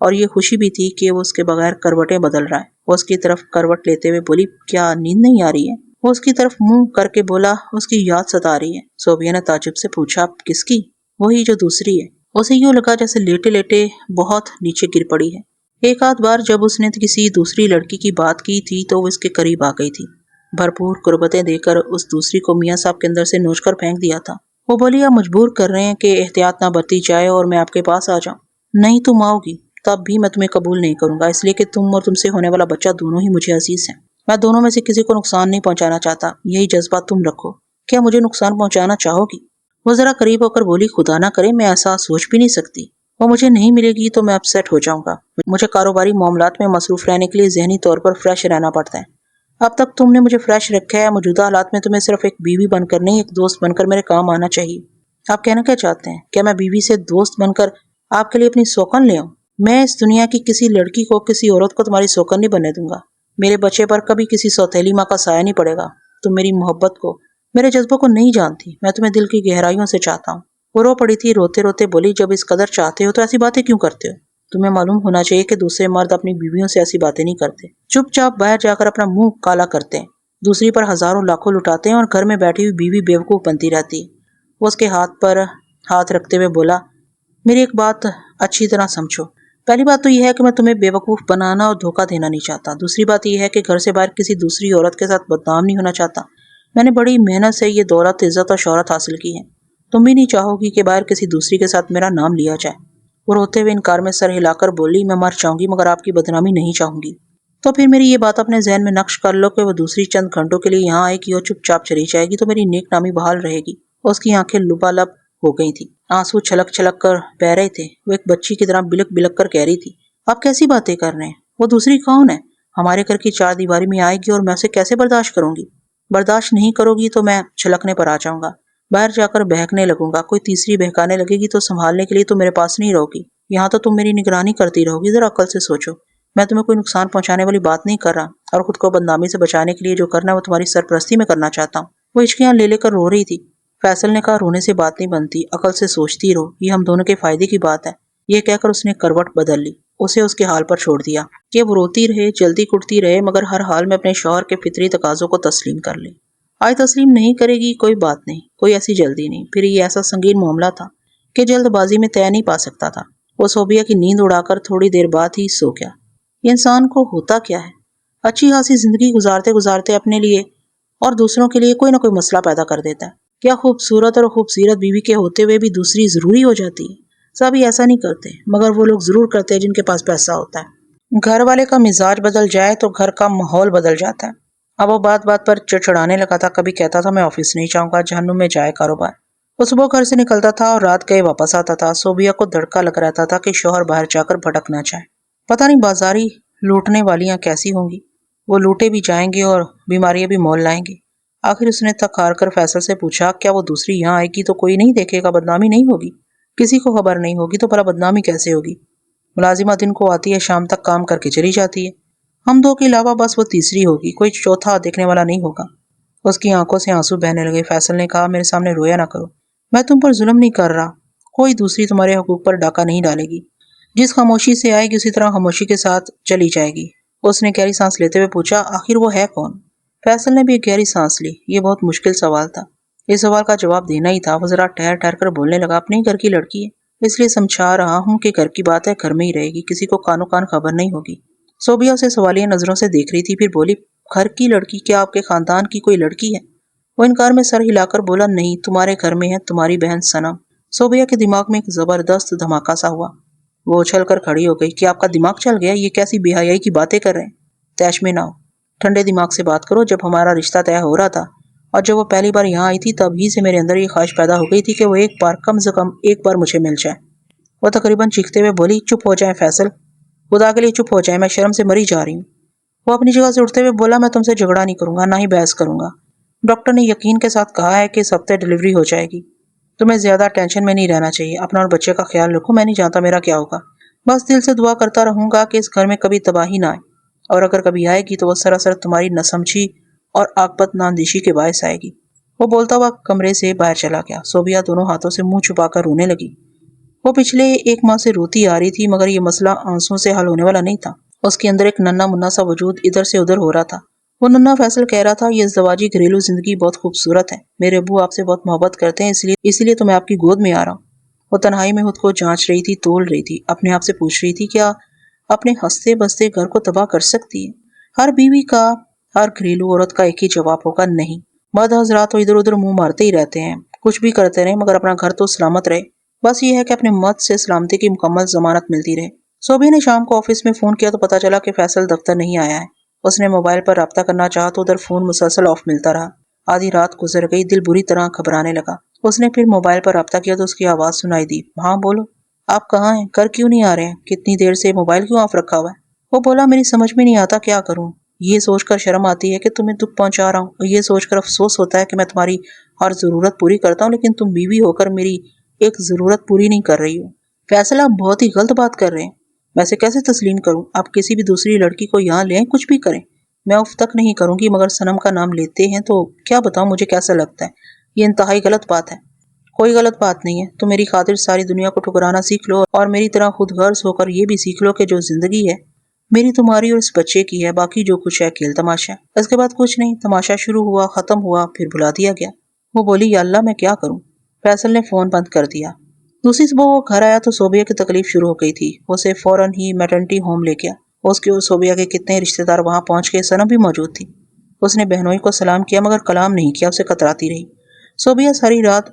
اور یہ خوشی بھی تھی کہ وہ اس کے بغیر کروٹیں بدل رہا ہے۔ وہ اس کی طرف کروٹ لیتے ہوئے بولی، کیا نیند نہیں آ رہی ہے؟ وہ اس کی طرف منہ کر کے بولا، اس کی یاد ستا رہی ہے۔ صوبیہ نے تعجب سے پوچھا، کس کی؟ وہی جو دوسری ہے۔ اسے یوں لگا جیسے لیٹے لیٹے بہت نیچے گر پڑی ہے۔ ایک آدھ بار جب اس نے کسی دوسری لڑکی کی بات کی تھی تو وہ اس کے قریب آ گئی تھی۔ بھرپور قربتیں دے کر اس دوسری کو میاں صاحب کے اندر سے نوچ کر پھینک دیا تھا۔ وہ بولی، آپ مجبور کر رہے ہیں کہ احتیاط نہ برتی جائے اور میں آپ کے پاس آ جاؤں۔ نہیں تم آؤ گی تب بھی میں تمہیں قبول نہیں کروں گا، اس لیے کہ تم اور تم سے ہونے والا بچہ دونوں ہی مجھے عزیز ہیں۔ میں دونوں میں سے کسی کو نقصان نہیں پہنچانا چاہتا، یہی جذبات تم رکھو۔ کیا مجھے نقصان پہنچانا چاہو گی؟ وہ ذرا قریب ہو کر بولی، خدا نہ کرے، میں ایسا سوچ بھی نہیں سکتی۔ وہ مجھے نہیں ملے گی تو میں اپسیٹ ہو جاؤں گا۔ مجھے کاروباری معاملات میں مصروف رہنے کے لیے ذہنی طور پر فریش رہنا پڑتا ہے۔ اب تک تم نے مجھے فریش رکھا ہے، موجودہ حالات میں تمہیں صرف ایک بیوی بن کر نہیں، ایک دوست بن کر میرے کام آنا چاہیے۔ آپ کہنا کیا چاہتے ہیں؟ کیا میں بیوی سے دوست بن کر آپ کے لیے اپنی سوکن لے آؤں؟ میں اس دنیا کی کسی لڑکی کو، کسی عورت کو تمہاری سوکن نہیں بننے دوں گا۔ میرے بچے پر کبھی کسی سوتیلی ماں کا سایہ نہیں پڑے گا۔ تم میری محبت کو، میرے جذبوں کو نہیں جانتی۔ میں تمہیں دل کی گہرائیوں سے چاہتا ہوں۔ وہ رو پڑی تھی، روتے روتے بولی، جب اس قدر چاہتے ہو تو ایسی باتیں کیوں کرتے ہو؟ تمہیں معلوم ہونا چاہیے کہ دوسرے مرد اپنی بیویوں سے ایسی باتیں نہیں کرتے، چپ چاپ باہر جا کر اپنا منہ کالا کرتے ہیں، دوسری پر ہزاروں لاکھوں لٹاتے ہیں اور گھر میں بیٹھی ہوئی بیوی بیوقوف بنتی رہتی ہے۔ وہ اس کے ہاتھ پر ہاتھ رکھتے ہوئے بولا، میری ایک بات اچھی طرح سمجھو۔ پہلی بات تو یہ ہے کہ میں تمہیں بیوقوف بنانا اور دھوکہ دینا نہیں چاہتا۔ دوسری بات یہ ہے کہ گھر سے باہر کسی دوسری عورت کے ساتھ بدنام نہیں ہونا چاہتا۔ میں نے بڑی محنت سے یہ دولت، عزت اور شہرت حاصل کی ہے۔ تم بھی نہیں چاہو گی کہ باہر کسی دوسری کے ساتھ میرا نام لیا جائے۔ وہ روتے ہوئے انکار میں سر ہلا کر بولی، میں مر جاؤں گی مگر آپ کی بدنامی نہیں چاہوں گی۔ تو پھر میری یہ بات اپنے ذہن میں نقش کر لو کہ وہ دوسری چند گھنٹوں کے لیے یہاں آئے گی اور چپ چاپ چلی جائے گی تو میری نیک نامی بحال رہے گی۔ اس کی آنکھیں لبالب ہو گئی تھی، آنسو چھلک چھلک کر بہ رہے تھے۔ وہ ایک بچی کی طرح بلک بلک کر کہہ رہی تھی، آپ کیسی باتیں کر رہے ہیں؟ وہ دوسری کون ہے؟ ہمارے گھر کی چار دیواری میں آئے گی اور میں اسے کیسے برداشت کروں گی؟ برداشت نہیں کرو گی تو میں چھلکنے پر آ جاؤں گا، باہر جا کر بہکنے لگوں گا۔ کوئی تیسری بہکانے لگے گی تو سنبھالنے کے لیے تو میرے پاس نہیں رہو گی، یہاں تو تم میری نگرانی کرتی رہو گی۔ ذرا عقل سے سوچو، میں تمہیں کوئی نقصان پہنچانے والی بات نہیں کر رہا، اور خود کو بدنامی سے بچانے کے لیے جو کرنا ہے وہ تمہاری سرپرستی میں کرنا چاہتا ہوں۔ وہ ہچکیاں لے لے کر رو رہی تھی۔ فیصل نے کہا، رونے سے بات نہیں بنتی، عقل سے سوچتی رہو، یہ ہم دونوں کے فائدے کی بات ہے۔ یہ کہہ کر اس نے کروٹ بدل لی، اسے اس کے حال پر چھوڑ دیا کہ وہ روتی رہے، جلدی کٹتی رہے، مگر ہر حال میں اپنے شوہر کے فطری تقاضوں کو تسلیم کر لے۔ آج تسلیم نہیں کرے گی، کوئی بات نہیں، کوئی ایسی جلدی نہیں۔ پھر یہ ایسا سنگین معاملہ تھا کہ جلد بازی میں طے نہیں پا سکتا تھا۔ وہ صوبیہ کی نیند اڑا کر تھوڑی دیر بعد ہی سو گیا۔ یہ انسان کو ہوتا کیا ہے؟ اچھی خاصی زندگی گزارتے گزارتے اپنے لیے اور دوسروں کے لیے کوئی نہ کوئی مسئلہ پیدا کر دیتا ہے۔ کیا خوبصورت اور خوبصیرت بیوی کے ہوتے ہوئے بھی دوسری ضروری ہو جاتی ہے؟ سبھی ایسا نہیں کرتے، مگر وہ لوگ ضرور کرتے ہیں جن کے پاس پیسہ ہوتا ہے۔ گھر والے کا مزاج بدل جائے تو گھر کا ماحول بدل جاتا ہے۔ اب وہ بات بات پر چڑچڑانے لگا تھا، کبھی کہتا تھا میں آفس نہیں جاؤں گا، جہنم میں جائے کاروبار۔ وہ صبح گھر سے نکلتا تھا اور رات گئے واپس آتا تھا۔ صوبیہ کو دھڑکا لگ رہتا تھا کہ شوہر باہر جا کر بھٹک نہ جائے، پتہ نہیں بازاری لوٹنے والیاں کیسی ہوں گی، وہ لوٹے بھی جائیں گے اور بیماریاں بھی مول لائیں گے۔ آخر اس نے تھک ہار کر فیصل سے پوچھا، کیا وہ دوسری یہاں آئے گی تو کوئی نہیں دیکھے گا، بدنامی نہیں ہوگی؟ کسی کو خبر نہیں ہوگی تو بھلا بدنامی کیسے ہوگی؟ ملازمہ دن کو آتی ہے، شام تک کام کر کے چلی جاتی ہے، ہم دو کے علاوہ بس وہ تیسری ہوگی، کوئی چوتھا دیکھنے والا نہیں ہوگا۔ اس کی آنکھوں سے آنسو بہنے لگے۔ فیصل نے کہا، میرے سامنے رویا نہ کرو، میں تم پر ظلم نہیں کر رہا، کوئی دوسری تمہارے حقوق پر ڈاکہ نہیں ڈالے گی، جس خاموشی سے آئے گی اسی طرح خاموشی کے ساتھ چلی جائے گی۔ اس نے گہری سانس لیتے ہوئے پوچھا، آخر وہ ہے کون؟ فیصل نے بھی ایک گہری سانس لی۔ یہ بہت مشکل سوال تھا، اس سوال کا جواب دینا ہی تھا۔ وہ ذرا ٹھہر ٹھہر کر بولنے لگا، اپنے ہی گھر کی لڑکی ہے، اس لیے سمجھا رہا ہوں کہ گھر کی بات ہے، گھر میں ہی رہے گی، کسی کو کانو کان خبر نہیں ہوگی۔ صوبیہ اسے سوالیہ نظروں سے دیکھ رہی تھی، پھر بولی، گھر کی لڑکی؟ کیا آپ کے خاندان کی کوئی لڑکی ہے؟ وہ انکار میں سر ہلا کر بولا، نہیں، تمہارے گھر میں ہے تمہاری بہن صنم۔ صوبیہ کے دماغ میں ایک زبردست دھماکہ سا ہوا، وہ اچھل کر کھڑی ہو گئی۔ کیا آپ کا دماغ چل گیا؟ یہ کیسی بے حیائی کی باتیں کر رہے ہیں؟ تیش میں نہ ہو، ٹھنڈے دماغ سے بات کرو۔ جب ہمارا رشتہ طے ہو رہا تھا اور جب وہ پہلی بار یہاں آئی تھی تب ہی سے میرے اندر یہ خواہش پیدا ہو گئی تھی کہ وہ ایک بار، کم سے کم ایک بار مجھے مل جائے۔ وہ تقریباً چیختے ہوئے بولی، چپ ہو جائیں فیصل، خدا کے لیے چپ ہو جائیں، میں شرم سے مری جا رہی ہوں۔ وہ اپنی جگہ سے اٹھتے ہوئے بولا، میں تم سے جھگڑا نہیں کروں گا، نہ ہی بحث کروں گا۔ ڈاکٹر نے یقین کے ساتھ کہا ہے کہ اس ہفتے ڈلیوری ہو جائے گی، تمہیں زیادہ ٹینشن میں نہیں رہنا چاہیے، اپنا اور بچے کا خیال رکھو، میں نہیں جانتا میرا کیا ہوگا، بس دل سے دعا کرتا رہوں گا کہ اس گھر میں کبھی تباہی نہ آئے، اور اگر کبھی آئے گی تو وہ سراسر تمہاری ناسمجھی اور عاقبت ناندیشی کے باعث آئے گی۔ وہ بولتا ہوا کمرے سے باہر چلا گیا۔ صوبیہ دونوں ہاتھوں سے منہ چھپا کر رونے لگی۔ وہ پچھلے 1 ماہ سے روتی آ رہی تھی، مگر یہ مسئلہ آنسوؤں سے حل ہونے والا نہیں تھا۔ اس کے اندر ایک ننھا منھا سا وجود ادھر سے ادھر ہو رہا تھا۔ وہ ننھا فیصل کہہ رہا تھا، یہ ازدواجی گھریلو زندگی بہت خوبصورت ہے، میرے ابو آپ سے بہت محبت کرتے ہیں، اسی لیے تو میں آپ کی گود میں آ رہا ہوں۔ وہ تنہائی میں خود کو جانچ رہی تھی، تول رہی تھی، اپنے آپ سے پوچھ رہی تھی، کیا اپنے ہنستے بستے گھر کو تباہ کر سکتی ہے؟ ہر بیوی کا، ہر گھریلو عورت کا ایک ہی جواب ہوگا، نہیں۔ مرد حضرات تو ادھر ادھر منہ مارتے ہی رہتے ہیں، کچھ بھی کرتے رہیں مگر اپنا گھر تو سلامت رہے۔ بس یہ ہے کہ اپنے مرد سے سلامتی کی مکمل ضمانت ملتی رہے۔ صوبیہ نے شام کو آفس میں فون کیا تو پتا چلا کہ فیصل دفتر نہیں آیا ہے۔ اس نے موبائل پر رابطہ کرنا چاہا تو ادھر فون مسلسل آف ملتا رہا۔ آدھی رات گزر گئی، دل بری طرح گھبرانے لگا۔ اس نے پھر موبائل پر رابطہ کیا تو اس کی آواز سنائی دی، ہاں بولو، آپ کہاں ہیں؟ گھر کیوں نہیں آ رہے ہیں؟ کتنی دیر سے موبائل کیوں آف رکھا ہوا ہے؟ وہ بولا، میری سمجھ میں نہیں آتا کیا کروں۔ یہ سوچ کر شرم آتی ہے کہ تمہیں دکھ پہنچا رہا ہوں، اور یہ سوچ کر افسوس ہوتا ہے کہ میں تمہاری ہر ضرورت پوری کرتا ہوں، لیکن تم بیوی ہو کر میری ایک ضرورت پوری نہیں کر رہی ہو۔ فیصلہ، آپ بہت ہی غلط بات کر رہے ہیں۔ ویسے کیسے تسلیم کروں؟ آپ کسی بھی دوسری لڑکی کو یہاں لیں، کچھ بھی کریں، میں اف تک نہیں کروں گی، مگر صنم کا نام لیتے ہیں تو کیا بتاؤں مجھے کیسا لگتا ہے۔ یہ انتہائی غلط بات ہے۔ کوئی غلط بات نہیں ہے، تو میری خاطر ساری دنیا کو ٹھکرانا سیکھ لو، اور میری طرح خود غرض ہو کر یہ بھی سیکھ لو کہ جو زندگی ہے میری، تمہاری اور اس بچے کی ہے، باقی جو کچھ ہے کھیل تماشا ہے۔ اس کے بعد کچھ نہیں، تماشا شروع ہوا، ختم ہوا، پھر بلا دیا گیا۔ وہ بولی، یا اللہ میں کیا کروں؟ فیصل نے فون بند کر دیا۔ دوسری صبح وہ گھر آیا تو صوبیہ کی تکلیف شروع ہو گئی تھی۔ وہ اسے فوراً ہی میٹرنٹی ہوم لے گیا۔ اس کے اور صوبیہ کے کتنے رشتہ دار وہاں پہنچ گئے، صنم بھی موجود تھی۔ اس نے بہنوئی کو سلام کیا مگر کلام نہیں کیا، اسے کتراتی رہی۔ صوبیہ ساری رات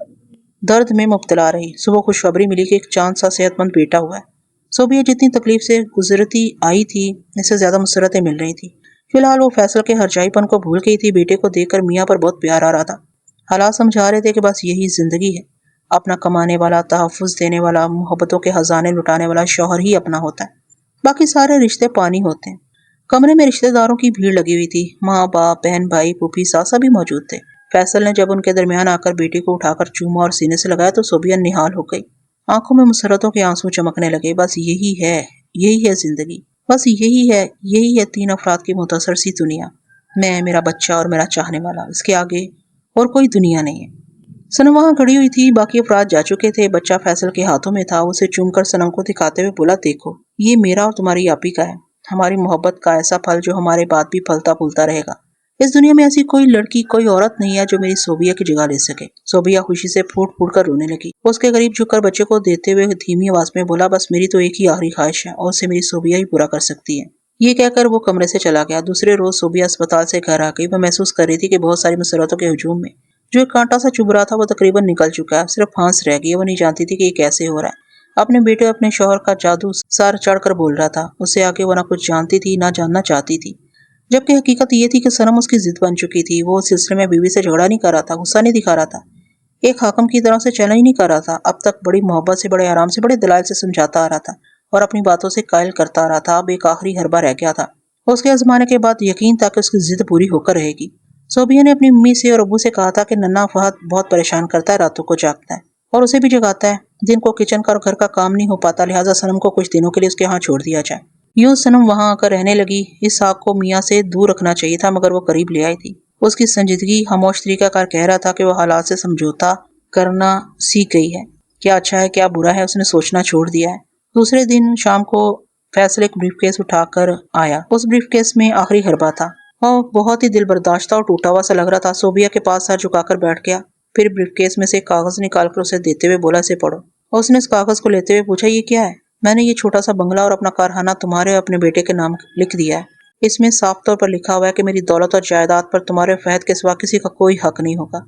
درد میں مبتلا رہی۔ صبح خوشخبری ملی کہ ایک چاند سا صحت مند بیٹا ہوا ہے۔ صوبیہ جتنی تکلیف سے گزرتی آئی تھی، اس سے زیادہ مسرتیں مل رہی تھی۔ فی الحال وہ فیصل کے ہرجائی پن کو بھول گئی تھی۔ بیٹے کو دیکھ کر میاں پر بہت پیار آ رہا تھا۔ حالات سمجھا رہے تھے کہ بس یہی زندگی ہے، اپنا کمانے والا، تحفظ دینے والا، محبتوں کے خزانے لٹانے والا شوہر ہی اپنا ہوتا ہے، باقی سارے رشتے پانی ہوتے ہیں۔ کمرے میں رشتہ داروں کی بھیڑ لگی ہوئی تھی، ماں باپ، بہن بھائی، پھوپھی ساسا بھی موجود تھے۔ فیصل نے جب ان کے درمیان آ کر بیٹی کو اٹھا کر چوما اور سینے سے لگایا تو صوبیہ نہال ہو گئی۔ آنکھوں میں مسرتوں کے آنسو چمکنے لگے۔ بس یہی ہے زندگی، بس یہی ہے 3 افراد کی مختصر سی دنیا، میں، میرا بچہ اور میرا چاہنے والا، اس کے آگے اور کوئی دنیا نہیں ہے۔ صنم وہاں کھڑی ہوئی تھی، باقی افراد جا چکے تھے۔ بچہ فیصل کے ہاتھوں میں تھا۔ اسے چوم کر صنم کو دکھاتے ہوئے بولا، دیکھو، یہ میرا اور تمہاری آپی کا ہے، ہماری محبت کا ایسا پھل جو ہمارے بعد بھی پھلتا پھولتا رہے گا۔ اس دنیا میں ایسی کوئی لڑکی، کوئی عورت نہیں ہے جو میری صوبیہ کی جگہ لے سکے۔ صوبیہ خوشی سے پھوٹ پھوٹ کر رونے لگی۔ وہ اس کے قریب جھک کر بچے کو دیتے ہوئے دھیمی آواز میں بولا، بس میری تو ایک ہی آخری خواہش ہے، اور اسے میری صوبیہ ہی پورا کر سکتی ہے۔ یہ کہہ کر وہ کمرے سے چلا گیا۔ دوسرے روز صوبیہ اسپتال سے گھر آ گئی۔ وہ محسوس کر رہی تھی کہ بہت ساری مسرتوں کے ہجوم میں جو ایک کانٹا سا چبھ رہا تھا وہ تقریباً نکل چکا ہے، صرف پھانس رہ گئی ہے۔ وہ نہیں جانتی تھی کہ یہ کیسے ہو رہا ہے۔ اپنے بیٹے اور اپنے شوہر کا جادو سر چڑھ کر بول رہا تھا۔ اس سے آگے وہ نہ کچھ جانتی تھی، نہ جاننا چاہتی تھی، جبکہ حقیقت یہ تھی کہ صنم اس کی ضد بن چکی تھی۔ وہ اس سلسلے میں بیوی سے جھگڑا نہیں کر رہا تھا، غصہ نہیں دکھا رہا تھا، ایک حاکم کی طرح سے چیلنج نہیں کر رہا تھا۔ اب تک بڑی محبت سے، بڑے آرام سے، بڑے دلائل سے سمجھاتا آ رہا تھا اور اپنی باتوں سے قائل کرتا آ رہا تھا۔ اب ایک آخری حربہ رہ گیا تھا۔ اس کے آزمانے کے بعد یقین تھا کہ اس کی ضد پوری ہو کر رہے گی۔ صوبیہ نے اپنی امی سے اور ابو سے کہا تھا کہ ننھا فہد بہت پریشان کرتا ہے، راتوں کو جاگتا ہے اور اسے بھی جگاتا ہے، دن کو کچن کا اور گھر کا کام نہیں ہو پاتا، لہٰذا صنم کو کچھ دنوں کے لیے اس کے ہاں چھوڑ دیا جائے۔ یوں صنم وہاں آ کر رہنے لگی۔ اس آگ کو میاں سے دور رکھنا چاہیے تھا مگر وہ قریب لے آئی تھی۔ اس کی سنجیدگی خاموش طریقہ کار کہہ رہا تھا کہ وہ حالات سے سمجھوتا کرنا سیکھ گئی ہے، کیا اچھا ہے کیا برا ہے اس نے سوچنا چھوڑ دیا ہے۔ دوسرے دن شام کو فیصل ایک بریف کیس اٹھا کر آیا۔ اس بریف کیس میں آخری حربہ تھا۔ وہ بہت ہی دل برداشتہ اور ٹوٹا ہوا سا لگ رہا تھا۔ صوبیہ کے پاس سر جھکا کر بیٹھ گیا، پھر بریف کیس میں سے ایک کاغذ نکال کر اسے دیتے ہوئے بولا، اسے پڑھو۔ اور اس نے اس کاغذ کو لیتے ہوئے پوچھا، یہ کیا ہے؟ میں نے یہ چھوٹا سا بنگلہ اور اپنا کارخانہ تمہارے اور اپنے بیٹے کے نام لکھ دیا ہے۔ اس میں صاف طور پر لکھا ہوا ہے کہ میری دولت اور جائیداد پر تمہارے فہد کے سوا کسی کا کوئی حق نہیں ہوگا۔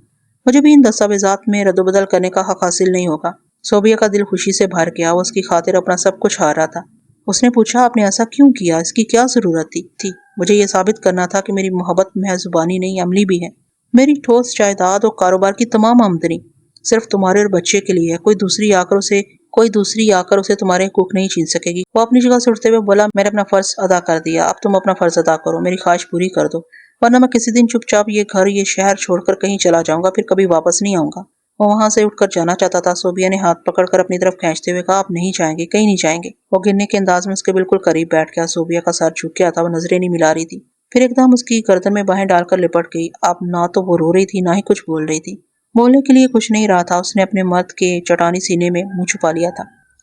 مجھے بھی ان دستاویزات میں رد و بدل کرنے کا حق حاصل نہیں ہوگا۔ صوبیہ کا دل خوشی سے بھر گیا۔ وہ اس کی خاطر اپنا سب کچھ ہار رہا تھا۔ اس نے پوچھا، آپ نے ایسا کیوں کیا؟ اس کی کیا ضرورت تھی؟ مجھے یہ ثابت کرنا تھا کہ میری محبت محض زبانی نہیں، عملی بھی ہے۔ میری ٹھوس جائیداد اور کاروبار کی تمام آمدنی صرف تمہارے اور بچے کے لیے ہے۔ کوئی دوسری آ کر اسے تمہارے حقوق نہیں چھین سکے گی۔ وہ اپنی جگہ سے اٹھتے ہوئے بولا، میں نے اپنا فرض ادا کر دیا، اب تم اپنا فرض ادا کرو، میری خواہش پوری کر دو، ورنہ میں کسی دن چپ چاپ یہ گھر، یہ شہر چھوڑ کر کہیں چلا جاؤں گا، پھر کبھی واپس نہیں آؤں گا۔ وہ وہاں سے اٹھ کر جانا چاہتا تھا۔ صوبیہ نے ہاتھ پکڑ کر اپنی طرف کھینچتے ہوئے کہا، آپ نہیں جائیں گے، کہیں نہیں جائیں گے۔ وہ گرنے کے انداز میں اس کے بالکل قریب بیٹھ گیا۔ صوبیہ کا سر جھک گیا تھا، وہ نظریں نہیں ملا رہی تھی، پھر ایک دم اس کی گردن میں باہیں ڈال کر لپٹ گئی۔ اب نہ تو وہ رو رہی تھی، نہ ہی کچھ بول رہی تھی، بولنے کے لیے کچھ نہیں رہا تھا۔ اس نے اپنے مرد کے چٹانی سینے میں منہ چھپا لیا تھا۔